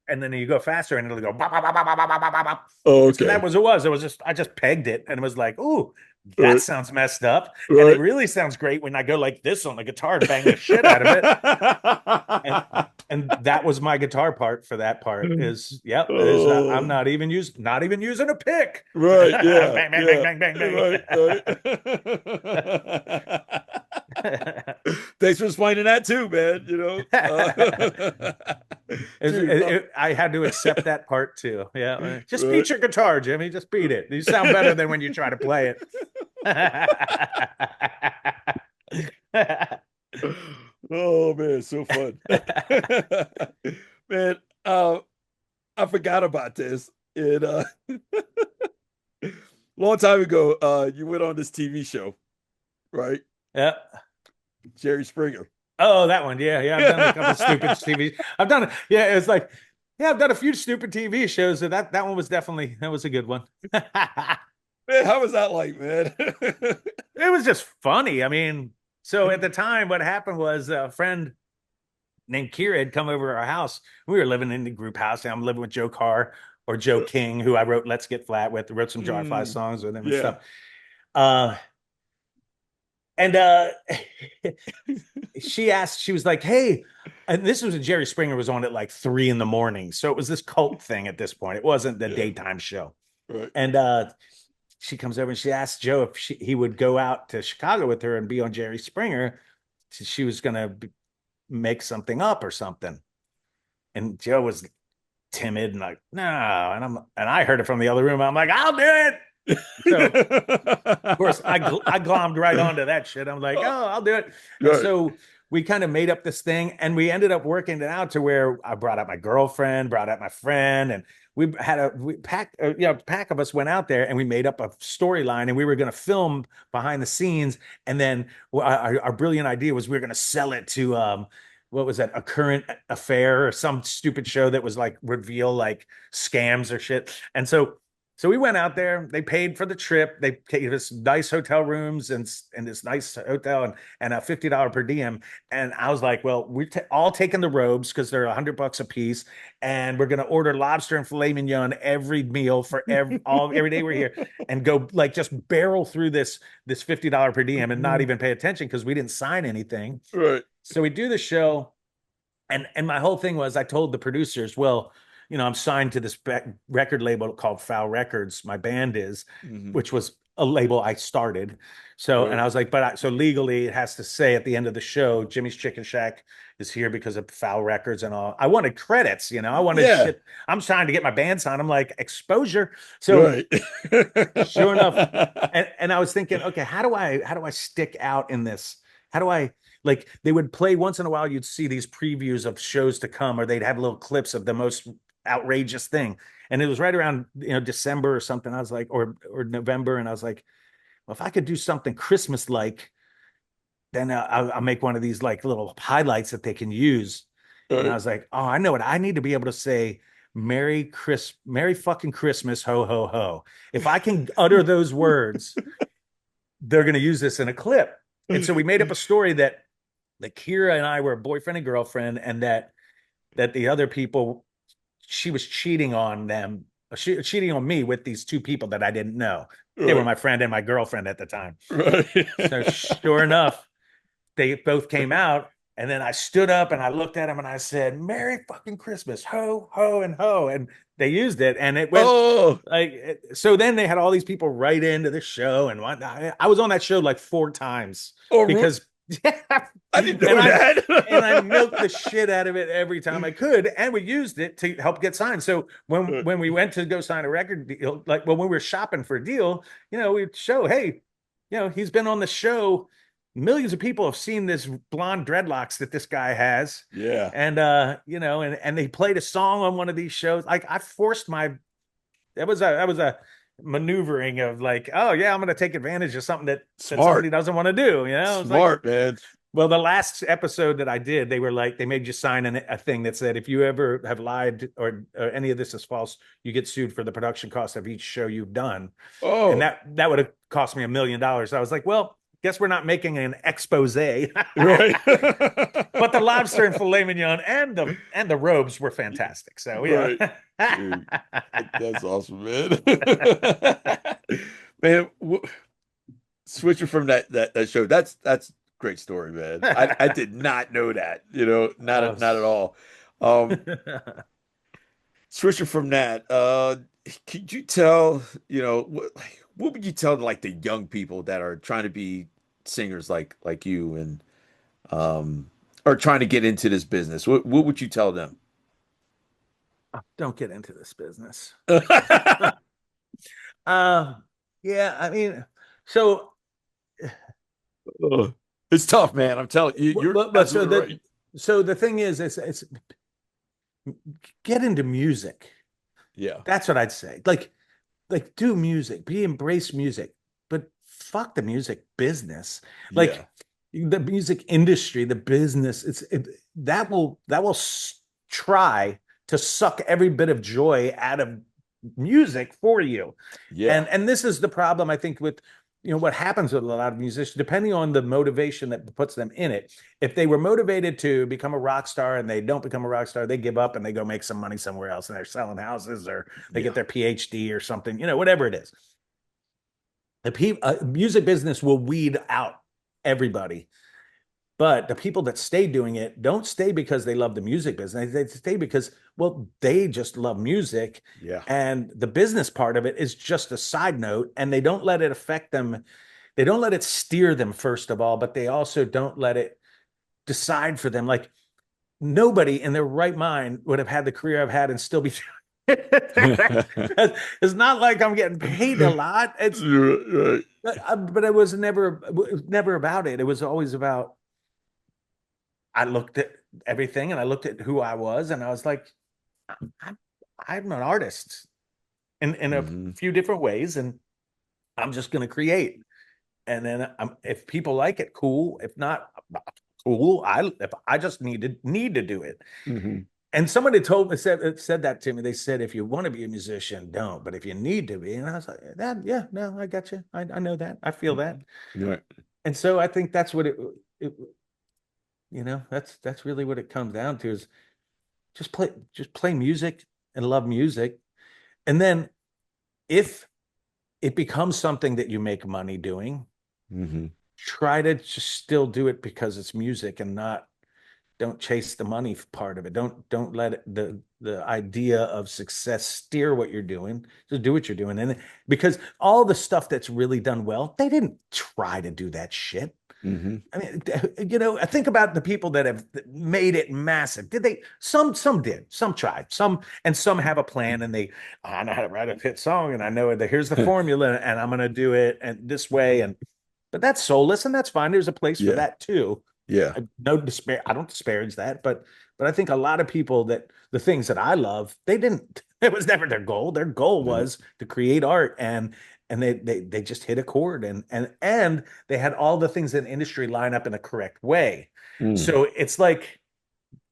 and then you go faster and it'll go. Bop, bop, bop, bop, bop, bop, bop, bop. Oh, So that okay. was it. Was it was just I just pegged it and it was like, "Ooh, that Right. sounds messed up," and Right. it really sounds great when I go like this on the guitar and bang the shit out of it. And that was my guitar part for that part is I'm Oh, not even using a pick. right, yeah, Bang, bang, yeah, bang, bang, bang, right. Thanks for explaining that too, man. Dude, I had to accept that part too. Yeah. Just right. beat your guitar, Jimmy. Just beat it. You sound better than when you try to play it. Oh man, so fun. Man, I forgot about this. Long time ago, you went on this TV show, right? Yeah. Jerry Springer. Oh, that one. Yeah, yeah. I've done a couple stupid TV. I've done it. Yeah, it's like, yeah, I've done a few stupid TV shows. So that one was definitely that was a good one. Man, how was that like, man? It was just funny. I mean, so at the time, what happened was a friend named Kira had come over to our house. We were living in the group house, and I'm living with Joe Carr or Joe King, who I wrote "Let's Get Flat" with. Wrote some Jar 5 songs with him and Yeah. stuff. And she was like, "Hey," and this was when Jerry Springer was on at like 3 a.m. So it was this cult thing at this point. It wasn't the daytime show. Right. And she comes over and she asked Joe if he would go out to Chicago with her and be on Jerry Springer. She was going to make something up or something. And Joe was timid and like, "No." And I heard it from the other room. I'm like, "I'll do it." So of course I glommed right onto that shit. I'm like, "Oh, I'll do it." And Right. so we kind of made up this thing and we ended up working it out to where I brought out my girlfriend, brought out my friend, and we had a pack of us went out there and we made up a storyline and we were going to film behind the scenes. And then our brilliant idea was we were going to sell it to what was that, A Current Affair or some stupid show that was like reveal like scams or shit. And so we went out there. They paid for the trip. They gave us nice hotel rooms and this nice hotel and a $50 per diem. And I was like, well, we're all taking the robes because they're $100 a piece, and we're gonna order lobster and filet mignon every meal for every day we're here, and go like just barrel through this $50 per diem and not even pay attention because we didn't sign anything. Right. So we do the show, and my whole thing was I told the producers, well, I'm signed to this record label called Foul Records. My band is, which was a label I started. So, and I was like, so legally it has to say at the end of the show, Jimmie's Chicken Shack is here because of Foul Records and all. I wanted credits, I wanted shit. I'm trying to get my band signed. I'm like, exposure. So sure enough. And I was thinking, okay, how do I stick out in this? How do I, like, they would play once in a while, you'd see these previews of shows to come, or they'd have little clips of the most outrageous thing. And it was right around, December or something. I was like, or November. And I was like, well, if I could do something Christmas like, then I'll make one of these like little highlights that they can use. And I was like, oh, I know what I need to be able to say. Merry fucking Christmas, ho, ho, ho. If I can utter those words, they're going to use this in a clip. And so we made up a story that Kira and I were boyfriend and girlfriend, and that the other people, she was cheating on them, cheating on me with these two people that I didn't know. They were my friend and my girlfriend at the time. So sure enough, they both came out, and then I stood up and I looked at them and I said, Merry fucking Christmas, ho, ho, and ho. And they used it, and it went so then they had all these people write into the show and whatnot. I was on that show like 4 times because I didn't know that. And I milked the shit out of it every time I could, and we used it to help get signed. So when we went to go sign a record deal, when we were shopping for a deal, we'd show, hey, he's been on the show. Millions of people have seen this blonde dreadlocks that this guy has. Yeah. And and they played a song on one of these shows. Like, I forced that was a maneuvering of like, oh yeah, I'm going to take advantage of something that somebody doesn't want to do. Smart, man. Well, the last episode that I did, they were like, they made you sign a thing that said, if you ever have lied or any of this is false, you get sued for the production cost of each show you've done. Oh, and that would have cost me $1 million. So I was like, well, guess we're not making an expose. Right. But the lobster and filet mignon and the robes were fantastic. So yeah. Right. Dude, that's awesome, man. Man, switching from that show, that's great story, man. I did not know that, not at all. Switching from that, could you tell, what would you tell like the young people that are trying to be singers like you and or trying to get into this business? What would you tell them? Don't get into this business. Yeah, I mean, so it's tough, man. I'm telling you. So the thing is, it's get into music. Yeah, that's what I'd say. Like do music, embrace music, but fuck the music business. Like the music industry, the business. That will try to suck every bit of joy out of music for you. Yeah, and this is the problem I think with what happens with a lot of musicians, depending on the motivation that puts them in it. If they were motivated to become a rock star and they don't become a rock star, they give up and they go make some money somewhere else and they're selling houses, or they get their PhD or something, whatever it is. The music business will weed out everybody. But the people that stay doing it don't stay because they love the music business. They stay because, well, they just love music. Yeah. And the business part of it is just a side note, and they don't let it affect them. They don't let it steer them, first of all, but they also don't let it decide for them. Like, nobody in their right mind would have had the career I've had and still be it's not like I'm getting paid a lot. It's right. But it was never about it. It was always about, I looked at everything and I looked at who I was and I was like, I'm an artist in a Hmm. few different ways, and I'm just going to create. And then if people like it, cool. If not, cool. If I just need to do it. Hmm. And somebody told me said that to me. They said, if you want to be a musician, don't. But if you need to be, and I was like, that, yeah, no, I got you. I know that. I feel that. Right. And so I think that's what it that's really what it comes down to is just play music and love music. And then if it becomes something that you make money doing, Hmm. try to just still do it because it's music and not don't chase the money part of it. Don't let the idea of success steer what you're doing. Just do what you're doing. And because all the stuff that's really done well, they didn't try to do that shit. Hmm. I mean, I think about the people that have made it massive. Did they? Some did. Some tried. Some have a plan, and I know how to write a hit song, and I know that here's the formula, and I'm going to do it and this way. But that's soulless, and that's fine. There's a place for Yeah. that too. Yeah. No despair. I don't disparage that, but I think a lot of people that the things that I love, they didn't. It was never their goal. Their goal No. was to create art, and they just hit a chord, and they had all the things in the industry line up in the correct way. Mm. So it's like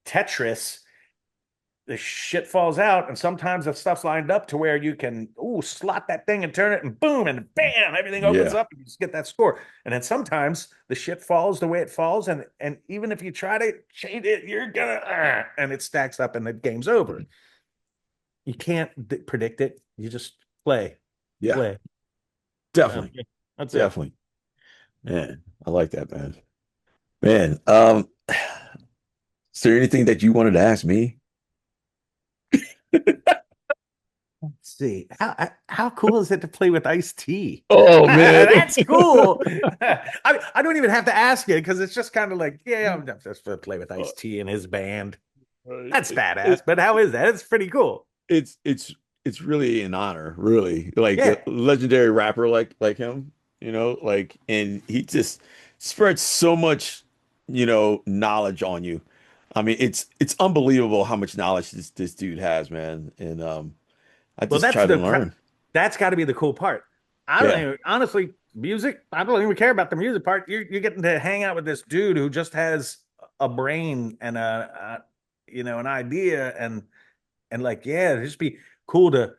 Tetris. The shit falls out, and sometimes the stuff's lined up to where you can slot that thing and turn it, and boom, and bam, everything opens Yeah. up, and you just get that score. And then sometimes the shit falls the way it falls, and even if you try to change it, you're gonna and it stacks up, and the game's over. You can't predict it. You just play, Yeah. play. Definitely. That's it. Definitely. Man, I like that, man. Man, is there anything that you wanted to ask me? Let's see. How cool is it to play with Ice-T? Oh man. That's cool. I don't even have to ask it because it's just kind of like, yeah, I'm just to play with Ice-T and his band. That's badass. But how is that? It's pretty cool. It's it's really an honor, really. Like a Yeah. legendary rapper like him, like and he just spreads so much, knowledge on you. I mean, it's unbelievable how much knowledge this dude has, man. And I Well, just try to learn. that's got to be the cool part. I don't Yeah. even honestly music. I don't even care about the music part. You're getting to hang out with this dude who just has a brain and an idea and like it'd just be cool to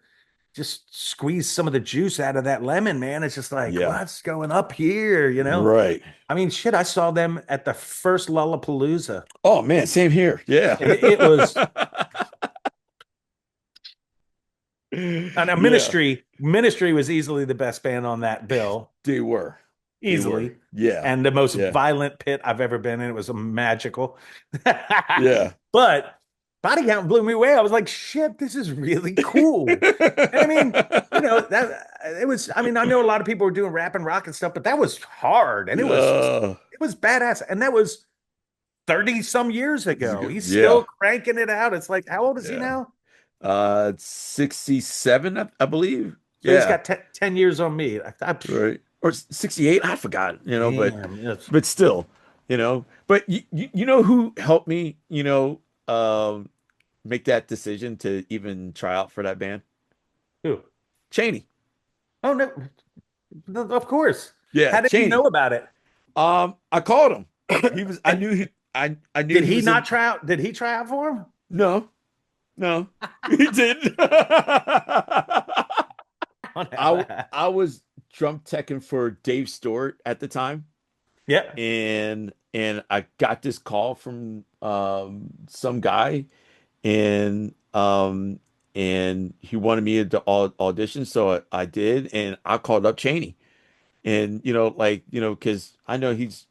just squeeze some of the juice out of that lemon, man. It's just like Yeah. what's going up here. Right. I mean, shit. I saw them at the first Lollapalooza, Oh man, same here. Yeah. and it was. And a Yeah. ministry was easily the best band on that bill, They were. They were. easily, Yeah. and the most Yeah. violent pit I've ever been in. It was magical. Yeah. But Body Count blew me away. I was like, shit, this is really cool. And I mean, that it was. I mean, I know a lot of people were doing rap and rock and stuff, but that was hard, and Uh, it was badass, and that was 30 some years ago. He's yeah. still cranking it out. It's like, how old is he Yeah. now? It's 67, I believe. So he's Yeah. got 10 years on me. Right. Or 68, I forgot, Damn, but still, But you know who helped me, make that decision to even try out for that band? who? Cheney. Oh no, of course. Yeah, How did you Cheney. know about it? I called him. I knew I knew Did he he was not try out? Did he try out for him? No, no, he didn't. I was drum teching for Dave Stewart at the time, Yeah. and I got this call from some guy, and and he wanted me to audition, so I did, and I called up Cheney, and because I know he's,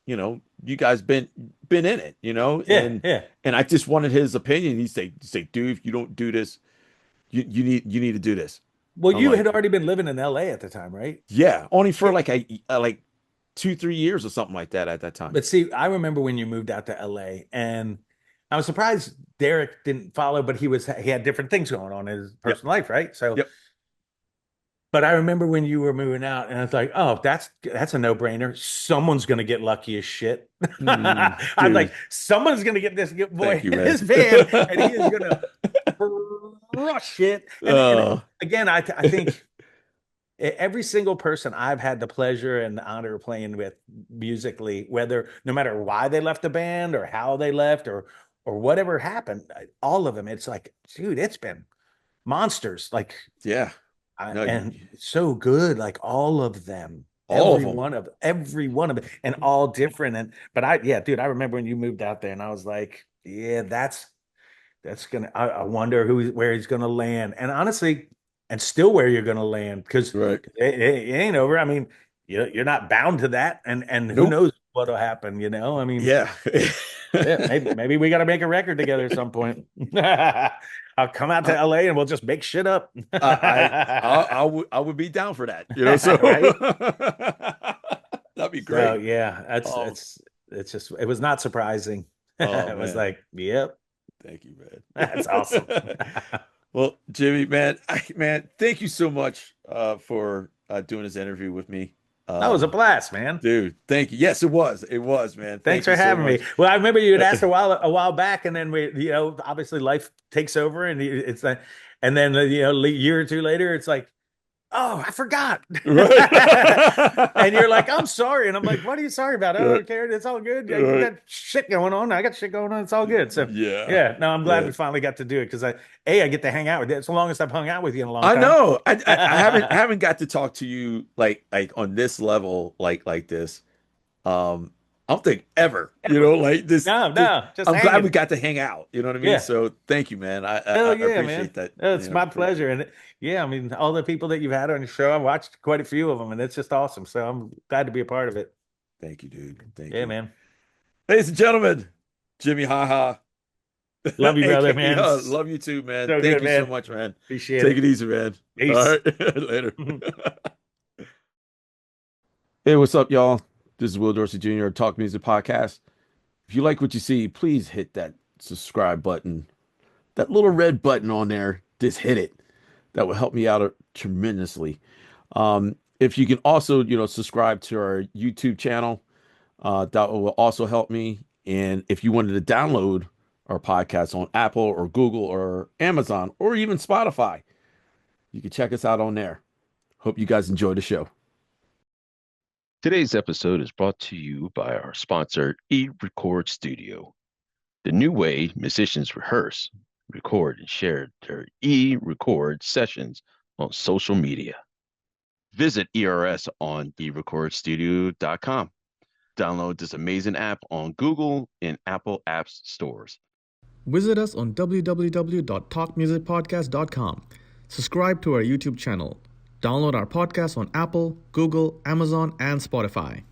you guys been in it, Yeah. Yeah. and I just wanted his opinion. He say, dude, if you don't do this, you need to do this. Well, I'm you like, had already been living in LA at the time, right? yeah, only for like like 2-3 years or something like that at that time. But see, I remember when you moved out to LA, and I was surprised Derek didn't follow, but he had different things going on in his Yep. personal life, right? So, Yep. but I remember when you were moving out, and I was like, oh, that's a no-brainer. Someone's gonna get lucky as shit. I'm like, Dude, someone's gonna get this boy thank you, in man. his van, and he is gonna crush it. And Oh, again, I think every single person I've had the pleasure and the honor of playing with musically, whether no matter why they left the band or how they left or whatever happened, all of them, it's like, dude, it's been monsters. Like, yeah. No, and so good, like all of them. all of them. Every one of them, and all different. Yeah, dude, I remember when you moved out there, and I was like, yeah, that's gonna. I wonder where he's gonna land, and honestly, and still where you're gonna land because Right. it ain't over. I mean, you're not bound to that, and who Nope. knows what'll happen. I mean, Yeah. yeah, maybe we got to make a record together at some point. I'll come out to LA and we'll just make shit up. I would be down for that. So Right? that'd be So great. yeah, Oh, it's just it was not surprising. oh It was man. like, yep, Thank you, man. that's awesome. Well, Jimmy, man, man, thank you so much for doing this interview with me. That was a blast, man. Dude, thank you. Yes, it was. It was, man. Thanks Thank you for so having me. much. Well, I remember you had asked a while back, and then obviously life takes over, and it's like, and then a year or two later, it's like, oh, I forgot. Right. And you're like, I'm sorry. And I'm like, what are you sorry about? I don't care. It's all good. You Right. got shit going on. I got shit going on. It's all good. So Yeah. yeah, no, I'm glad Yeah. we finally got to do it because I get to hang out with you. It's the longest I've hung out with you in a long I time. know. I haven't got to talk to you like on this level like this. I don't think ever. Like this. No, just I'm glad hanging. we got to hang out. You know what I mean? Yeah. So thank you, man. I Hell yeah, appreciate man. that. It's my pleasure. And yeah, I mean, all the people that you've had on your show, I've watched quite a few of them, and it's just awesome. So I'm glad to be a part of it. Thank you, dude. Thank Yeah, you. man. Ladies and gentlemen, Jimi Haha. Love you, brother, AKA, man. love you too, man. So Thank good, you so man. much, man. Appreciate Take it. it easy, man. Peace. All right. Later. Hey, what's up, y'all? This is Will Dorsey Jr. of Talk Music Podcast. If you like what you see, please hit that subscribe button. That little red button on there, just hit it. That will help me out tremendously. If you can also, subscribe to our YouTube channel, that will also help me. And if you wanted to download our podcast on Apple or Google or Amazon or even Spotify, you can check us out on there. Hope you guys enjoy the show. Today's episode is brought to you by our sponsor, eRecordStudio, the new way musicians rehearse, record, and share their eRecord sessions on social media. Visit ERS on eRecordStudio.com. Download this amazing app on Google and Apple Apps stores. Visit us on www.talkmusicpodcast.com. Subscribe to our YouTube channel. Download our podcast on Apple, Google, Amazon, and Spotify.